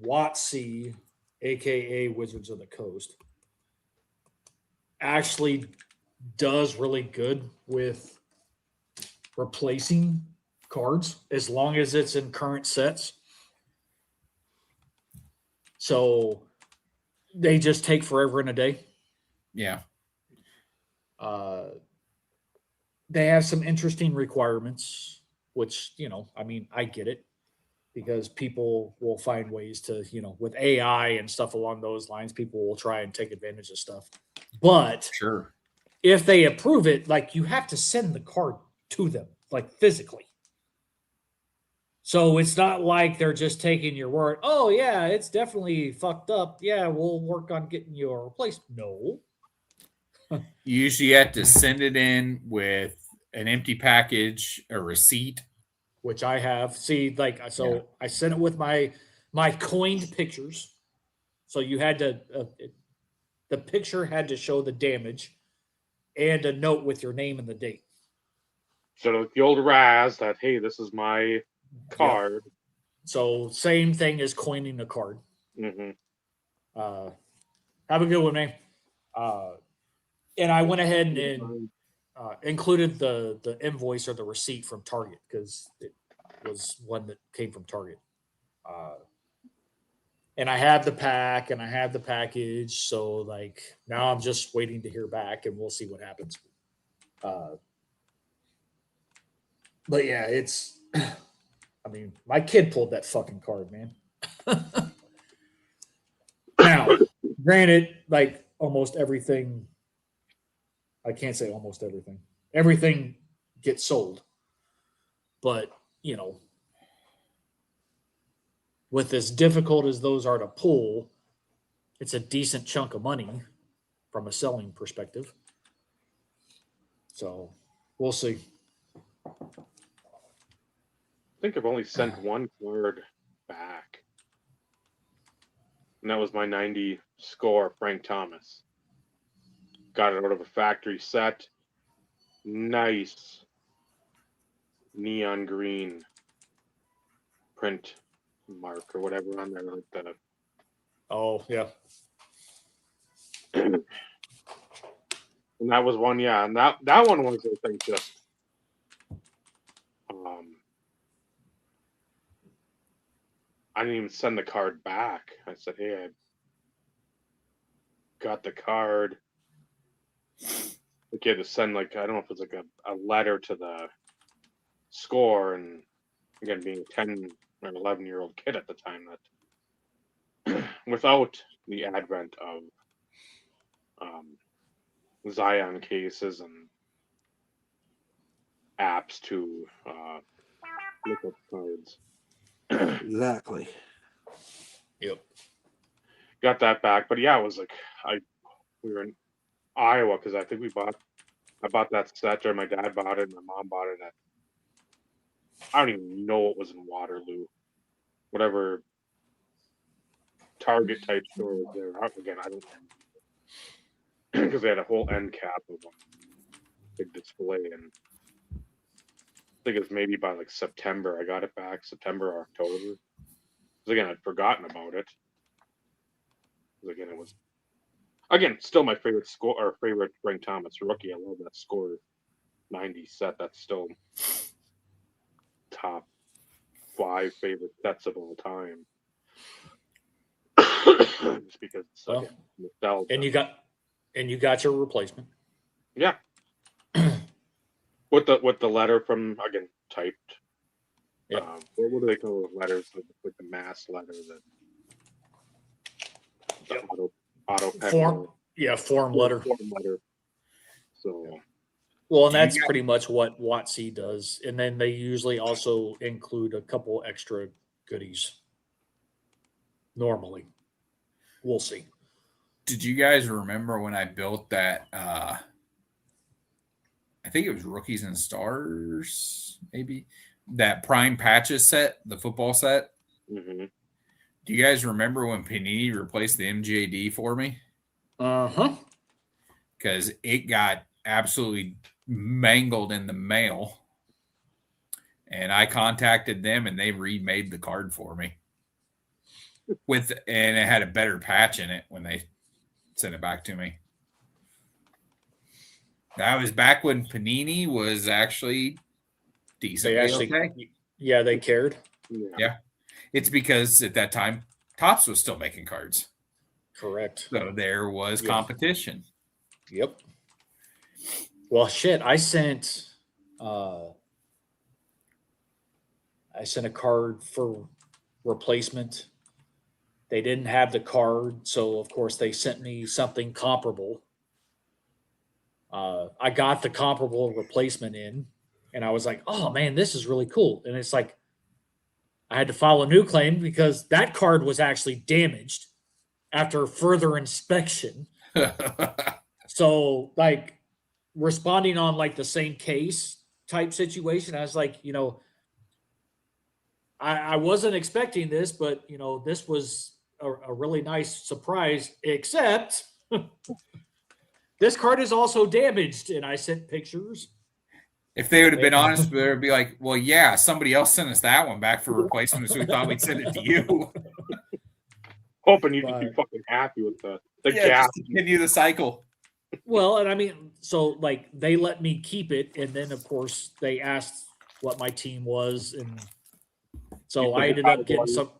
WotC, aka Wizards of the Coast, actually does really good with replacing cards as long as it's in current sets. So they just take forever and a day. Yeah. They have some interesting requirements, which, I mean, I get it because people will find ways to, with AI and stuff along those lines, people will try and take advantage of stuff. But Sure. if they approve it, like you have to send the card to them, like physically. So it's not like they're just taking your word. Oh, yeah, it's definitely fucked up. Yeah, we'll work on getting you a replacement. No. You usually have to send it in with an empty package, a receipt. Which I have. See, like, so Yeah. I sent it with my coined pictures. So you had to, the picture had to show the damage and a note with your name and the date. So the old Raz that, hey, this is my card. Yep. So same thing as coining a card. Mm-hmm. Have a good one, man. And I went ahead and included the invoice or the receipt from Target because it was one that came from Target. And I had the pack and I had the package. So like now I'm just waiting to hear back and we'll see what happens. But yeah, it's, I mean, my kid pulled that fucking card, man. Now, granted, like almost everything, I can't say almost everything. Everything gets sold. But, with as difficult as those are to pull, it's a decent chunk of money from a selling perspective. So we'll see. I think I've only sent one card back. And that was my 90 score, Frank Thomas. Got it out of a factory set. Nice neon green print mark or whatever on there. Like the, Oh, yeah. and that was one, yeah. And that one was, I think, just I didn't even send the card back. I said, hey, I got the card. Okay, to send, like, I don't know if it's like a letter to the score, and again, being a 10 or 11-year-old kid at the time, that without the advent of Zion cases and apps to look up cards. Exactly. Yep. Got that back, but yeah, it was like we were in Iowa because I think I bought that set, or my dad bought it, and my mom bought it at, I don't even know what was in Waterloo, whatever Target type store was there. Again, I don't because they had a whole end cap of them, big display, and I think it was maybe by like September I got it back, September or October. Because again, I'd forgotten about it. Because again, it was still my favorite score or favorite Frank Thomas rookie. I love that score 90 set. That's still top 5 favorite sets of all time. Just because it's Well, nostalgia. And you got your replacement. Yeah. with the letter from, again, typed. Yep. What do they call those letters? Like the mass letter that Yep. auto form letter. Form letter. So Well, and that's pretty much what WotC does. And then they usually also include a couple extra goodies. Normally, we'll see. Did you guys remember when I built that? I think it was Rookies and Stars, maybe that Prime Patches set, the football set. Mm-hmm. Do you guys remember when Panini replaced the MJD for me? Uh-huh. Because it got absolutely mangled in the mail. And I contacted them and they remade the card for me. And it had a better patch in it when they sent it back to me. That was back when Panini was actually decent. Yeah, they cared. Yeah. It's because at that time, Topps was still making cards. Correct. So there was competition. Yep. Well, shit, I sent a card for replacement. They didn't have the card, so of course they sent me something comparable. I got the comparable replacement in, and I was like, oh man, this is really cool. And it's like, I had to file a new claim because that card was actually damaged after further inspection. So, like, responding on like the same case type situation, I was like, I wasn't expecting this, but this was a really nice surprise, except this card is also damaged. And I sent pictures. If they would have been honest, they would be like, well, yeah, somebody else sent us that one back for replacement, so we thought we'd send it to you. Hoping you'd just be fucking happy with the gap. Just continue the cycle. Well, and I mean, so like they let me keep it, and then of course they asked what my team was, and so I ended up getting some.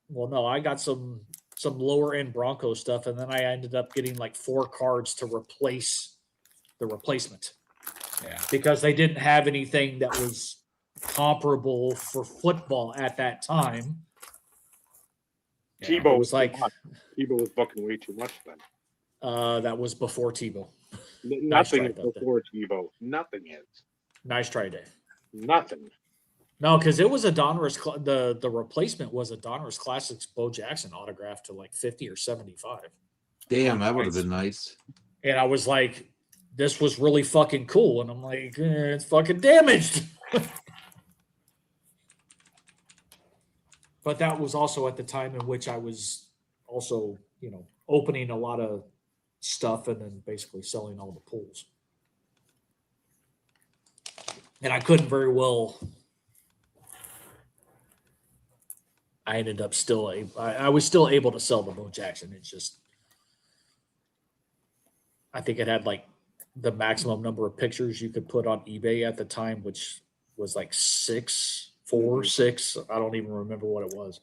Well, no, I got some lower end Broncos stuff, and then I ended up getting like 4 cards to replace the replacement. Yeah, because they didn't have anything that was comparable for football at that time. Tebow was like Tebow was booking way too much then. That was before Tebow. Nothing is before Tebow. Nothing is. Nice try, Dave. Nothing. No, because it was a Donruss. The replacement was a Donruss Classics Bo Jackson autograph to like 50 or 75. Damn, that would have been nice. And I was like, this was really fucking cool. And I'm like, it's fucking damaged. But that was also at the time in which I was also, opening a lot of stuff and then basically selling all the pools. And I couldn't very well. I ended up I was still able to sell the Bo Jackson. It's just, I think it had like the maximum number of pictures you could put on eBay at the time, which was like 6. I don't even remember what it was.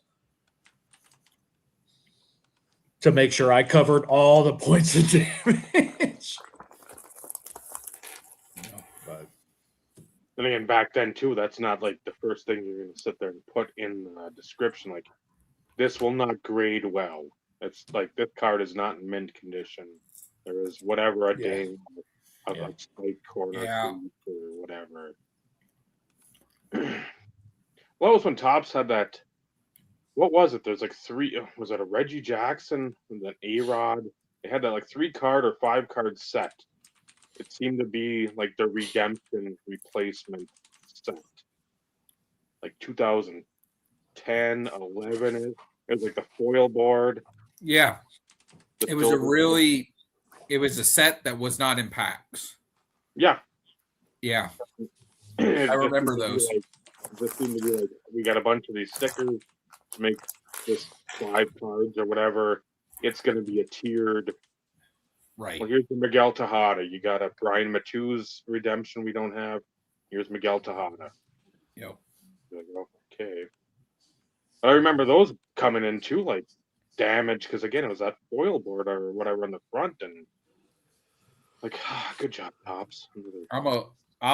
To make sure I covered all the points of damage. But then again, back then too, that's not like the first thing you're going to sit there and put in the description. Like, this will not grade well. It's like, this card is not in mint condition. There is whatever a ding of like spike corner or whatever. Well, it was when Topps had that. What was it? There's like 3. Was it a Reggie Jackson and then A-Rod? They had that like 3-card or 5-card set. It seemed to be like the redemption replacement set. Like 2010, 11. It was like the foil board. Yeah. It was a set that was not in packs. Yeah. Yeah. I remember those. Just seemed to be like, we got a bunch of these stickers to make this 5 cards or whatever. It's going to be a tiered. Right. Well, here's the Miguel Tejada. You got a Brian Matthews redemption we don't have. Here's Miguel Tejada. Yep. Like, okay. But I remember those coming in too, like damaged, because again, it was that foil board or whatever on the front, and like, good job, Topps. I'm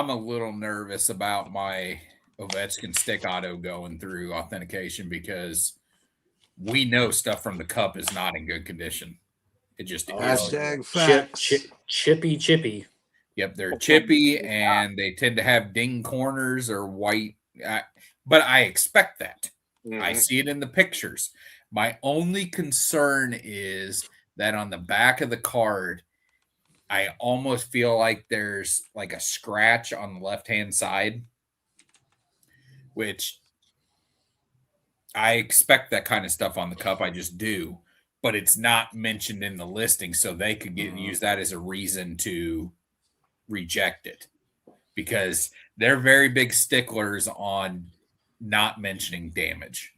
a little nervous about my Ovechkin stick auto going through authentication because we know stuff from the cup is not in good condition. It just Hashtag facts. Chippy. Yep, they're chippy and they tend to have ding corners or white. But I expect that. I see it in the pictures. My only concern is that on the back of the card, I almost feel like there's like a scratch on the left-hand side, which I expect that kind of stuff on the cup. I just do, but it's not mentioned in the listing, so they could use that as a reason to reject it because they're very big sticklers on not mentioning damage.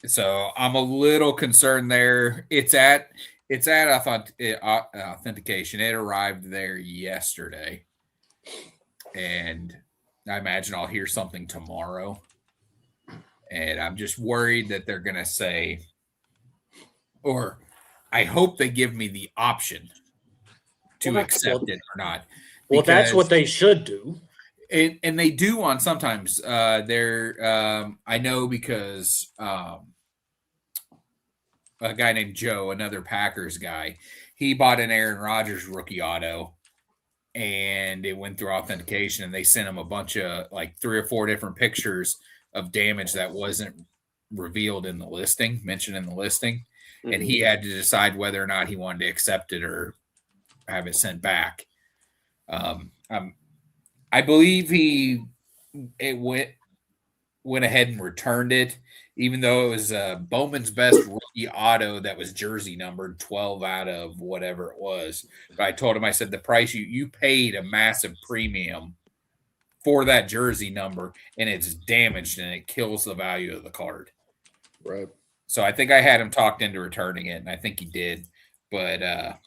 So I'm a little concerned there. It's at authentication. It arrived there yesterday, and I imagine I'll hear something tomorrow. And I'm just worried that they're going to say, or I hope they give me the option to accept it or not. Well, that's what they should do. And they do on sometimes. I know because a guy named Joe, another Packers guy, he bought an Aaron Rodgers rookie auto, and it went through authentication, and they sent him a bunch of like 3 or 4 different pictures of damage that wasn't revealed in the listing, mentioned in the listing, and he had to decide whether or not he wanted to accept it or have it sent back. I believe it went ahead and returned it, even though it was Bowman's best rookie auto that was jersey numbered 12 out of whatever it was. But I told him, I said, the price you paid a massive premium for that jersey number, and it's damaged and it kills the value of the card. Right. So I think I had him talked into returning it, and I think he did. But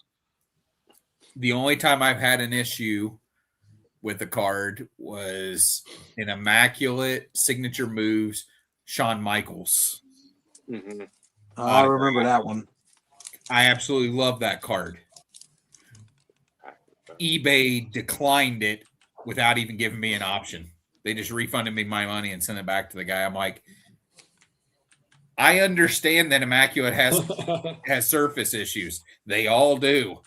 the only time I've had an issue with the card was an immaculate signature moves Shawn Michaels. I remember that one. I absolutely love that card. eBay declined it without even giving me an option. They just refunded me my money and sent it back to the guy. I'm like, I understand that immaculate has surface issues. They all do.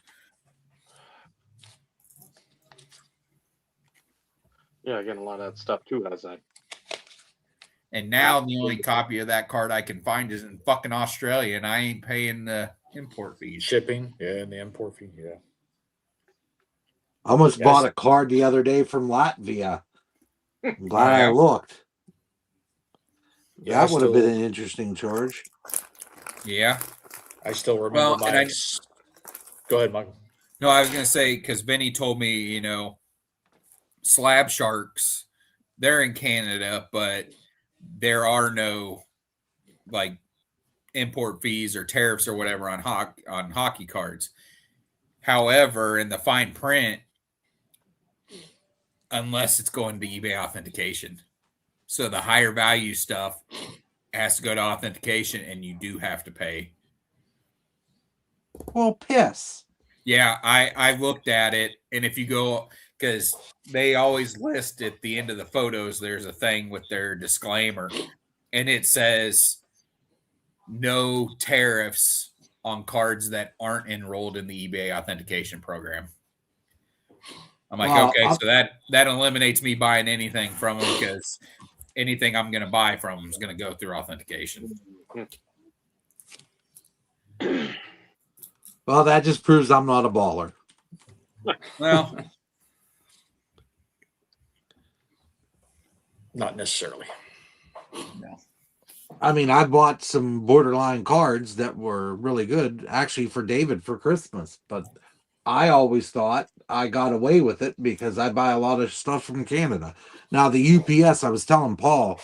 Yeah, again, a lot of that stuff too has that. And now the only copy of that card I can find is in fucking Australia, and I ain't paying the import fees. Shipping, yeah, and the import fee, yeah. I almost bought a card the other day from Latvia. I'm glad I looked. Yeah, that would have been an interesting charge. Yeah. I still remember Go ahead, Michael. No, I was going to say, because Benny told me, slab sharks, they're in Canada, but there are no like import fees or tariffs or whatever on hockey cards. However, in the fine print, unless it's going to eBay authentication. So the higher value stuff has to go to authentication, and you do have to pay. Well, piss. Yeah, I looked at it, and if you go, because they always list at the end of the photos, there's a thing with their disclaimer, and it says no tariffs on cards that aren't enrolled in the eBay authentication program. I'm like, okay, so that eliminates me buying anything from them, because anything I'm going to buy from them is going to go through authentication. Well, that just proves I'm not a baller. Well, not necessarily. No. I mean, I bought some borderline cards that were really good, actually, for David for Christmas. But I always thought I got away with it because I buy a lot of stuff from Canada. Now, the UPS, I was telling Paul,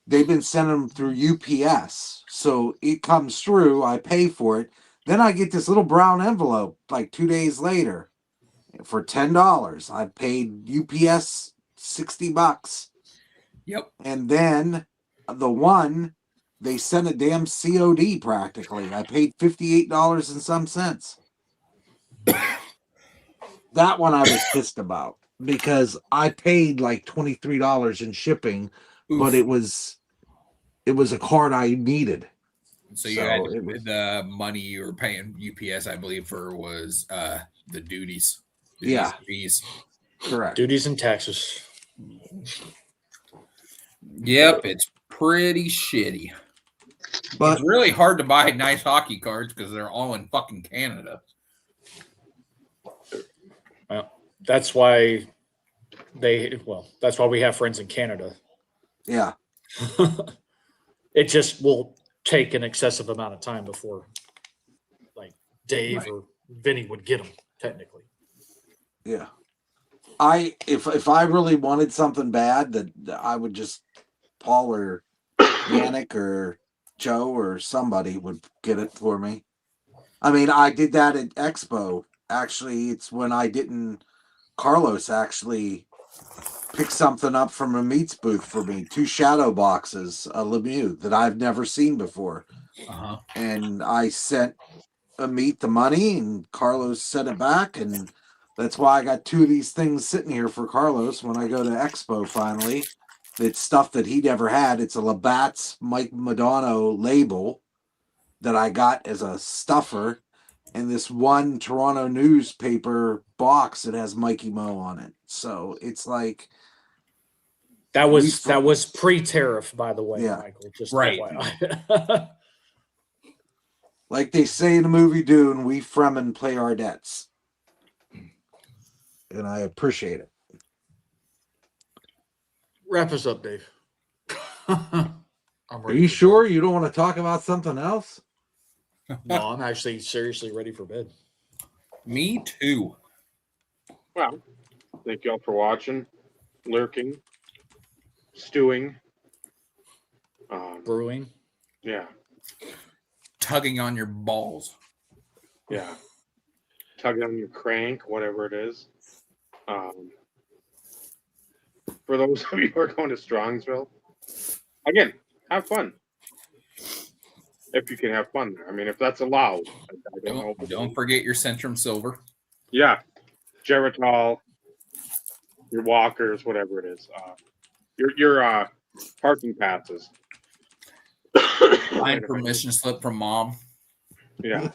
they've been sending them through UPS. So it comes through, I pay for it. Then I get this little brown envelope like 2 days later for $10. I paid UPS $60. Yep. And then the one, they sent a damn COD practically. I paid $58 and some cents. That one I was pissed about because I paid like $23 in shipping, but it was a card I needed. So you had the money you were paying UPS, I believe, for was the duties. Yeah. Fees. Correct. Duties and taxes. Yep, it's pretty shitty. But It's really hard to buy nice hockey cards because they're all in fucking Canada. Well, that's why that's why we have friends in Canada. yeah, It just will take an excessive amount of time before like Dave Right. or Vinny would get them technically. yeah. If I really wanted something bad, that I would just Paul or Yannick or Joe or somebody would get it for me. I mean, I did that at Expo. Actually, it's when I didn't. Carlos actually picked something up from a meats booth for me. 2 shadow boxes, a Lemieux that I've never seen before, Uh-huh. and I sent a meat the money, and Carlos sent it back, and that's why I got 2 of these things sitting here for Carlos when I go to Expo finally. It's stuff that he never had. It's a Labatt's Mike Madonna label that I got as a stuffer, and this one Toronto newspaper box that has Mikey Mo on it. So it's like That was pre-tariff, by the way, Yeah. Michael. Just Right. FYI. like they say in the movie Dune, we Fremen play our debts. And I appreciate it. Wrap us up, Dave. I'm Are ready you for sure bed. you don't want to talk about something else? No, I'm actually seriously ready for bed. Me too. Well, thank you all for watching, lurking, stewing. Brewing. Yeah, Tugging on your balls. yeah. Tugging on your crank, whatever it is. For those of you who are going to Strongsville, again, have fun. If you can have fun there. I mean, if that's allowed. I don't know. Don't forget your Centrum Silver. Yeah. Geritol, your walkers, whatever it is. Your parking passes. Find permission slip from mom. Yeah.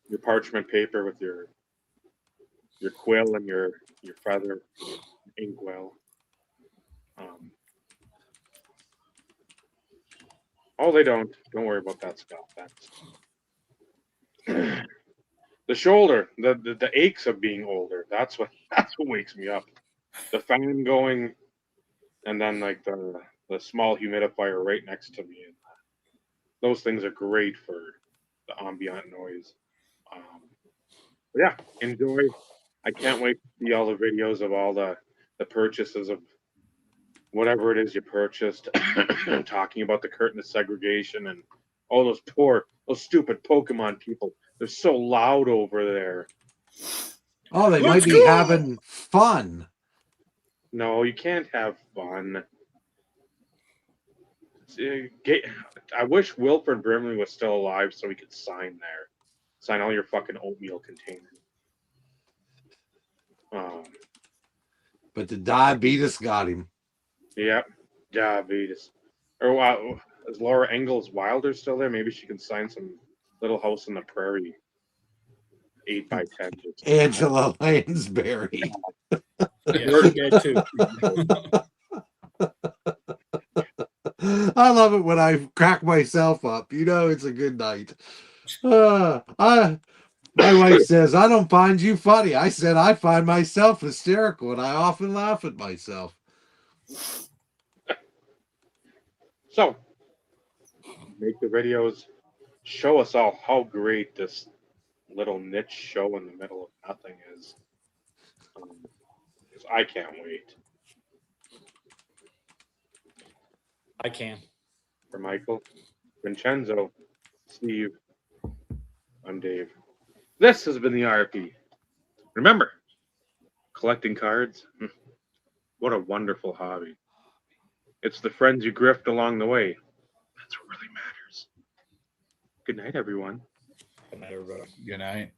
Your parchment paper with your quill and your feather inkwell. Oh, they don't. Don't worry about that stuff. That's the shoulder, the aches of being older. That's what wakes me up. The fan going, and then like the small humidifier right next to me. Those things are great for the ambient noise. But yeah, enjoy. I can't wait to see all the videos of all the purchases of whatever it is you purchased. Talking about the curtain of segregation and all those stupid Pokemon people. They're so loud over there. Oh, they might be having fun. No, you can't have fun. I wish Wilford Brimley was still alive so we could sign there. Sign all your fucking oatmeal containers. But the diabetes got him. Yep, diabetes. Or wow, is Laura Ingalls Wilder still there? Maybe she can sign some Little House on the Prairie 8x10. Angela Lansbury. Yeah, she did too. I love it when I crack myself up. You know, it's a good night. My wife says, I don't find you funny. I said, I find myself hysterical, and I often laugh at myself. So, make the videos. Show us all how great this little niche show in the middle of nothing is. 'Cause I can't wait. I can. For Michael, Vincenzo, Steve, I'm Dave. This has been the RP. Remember, collecting cards, what a wonderful hobby. It's the friends you grift along the way. That's what really matters. Good night, everyone. Good night, everybody. Good night.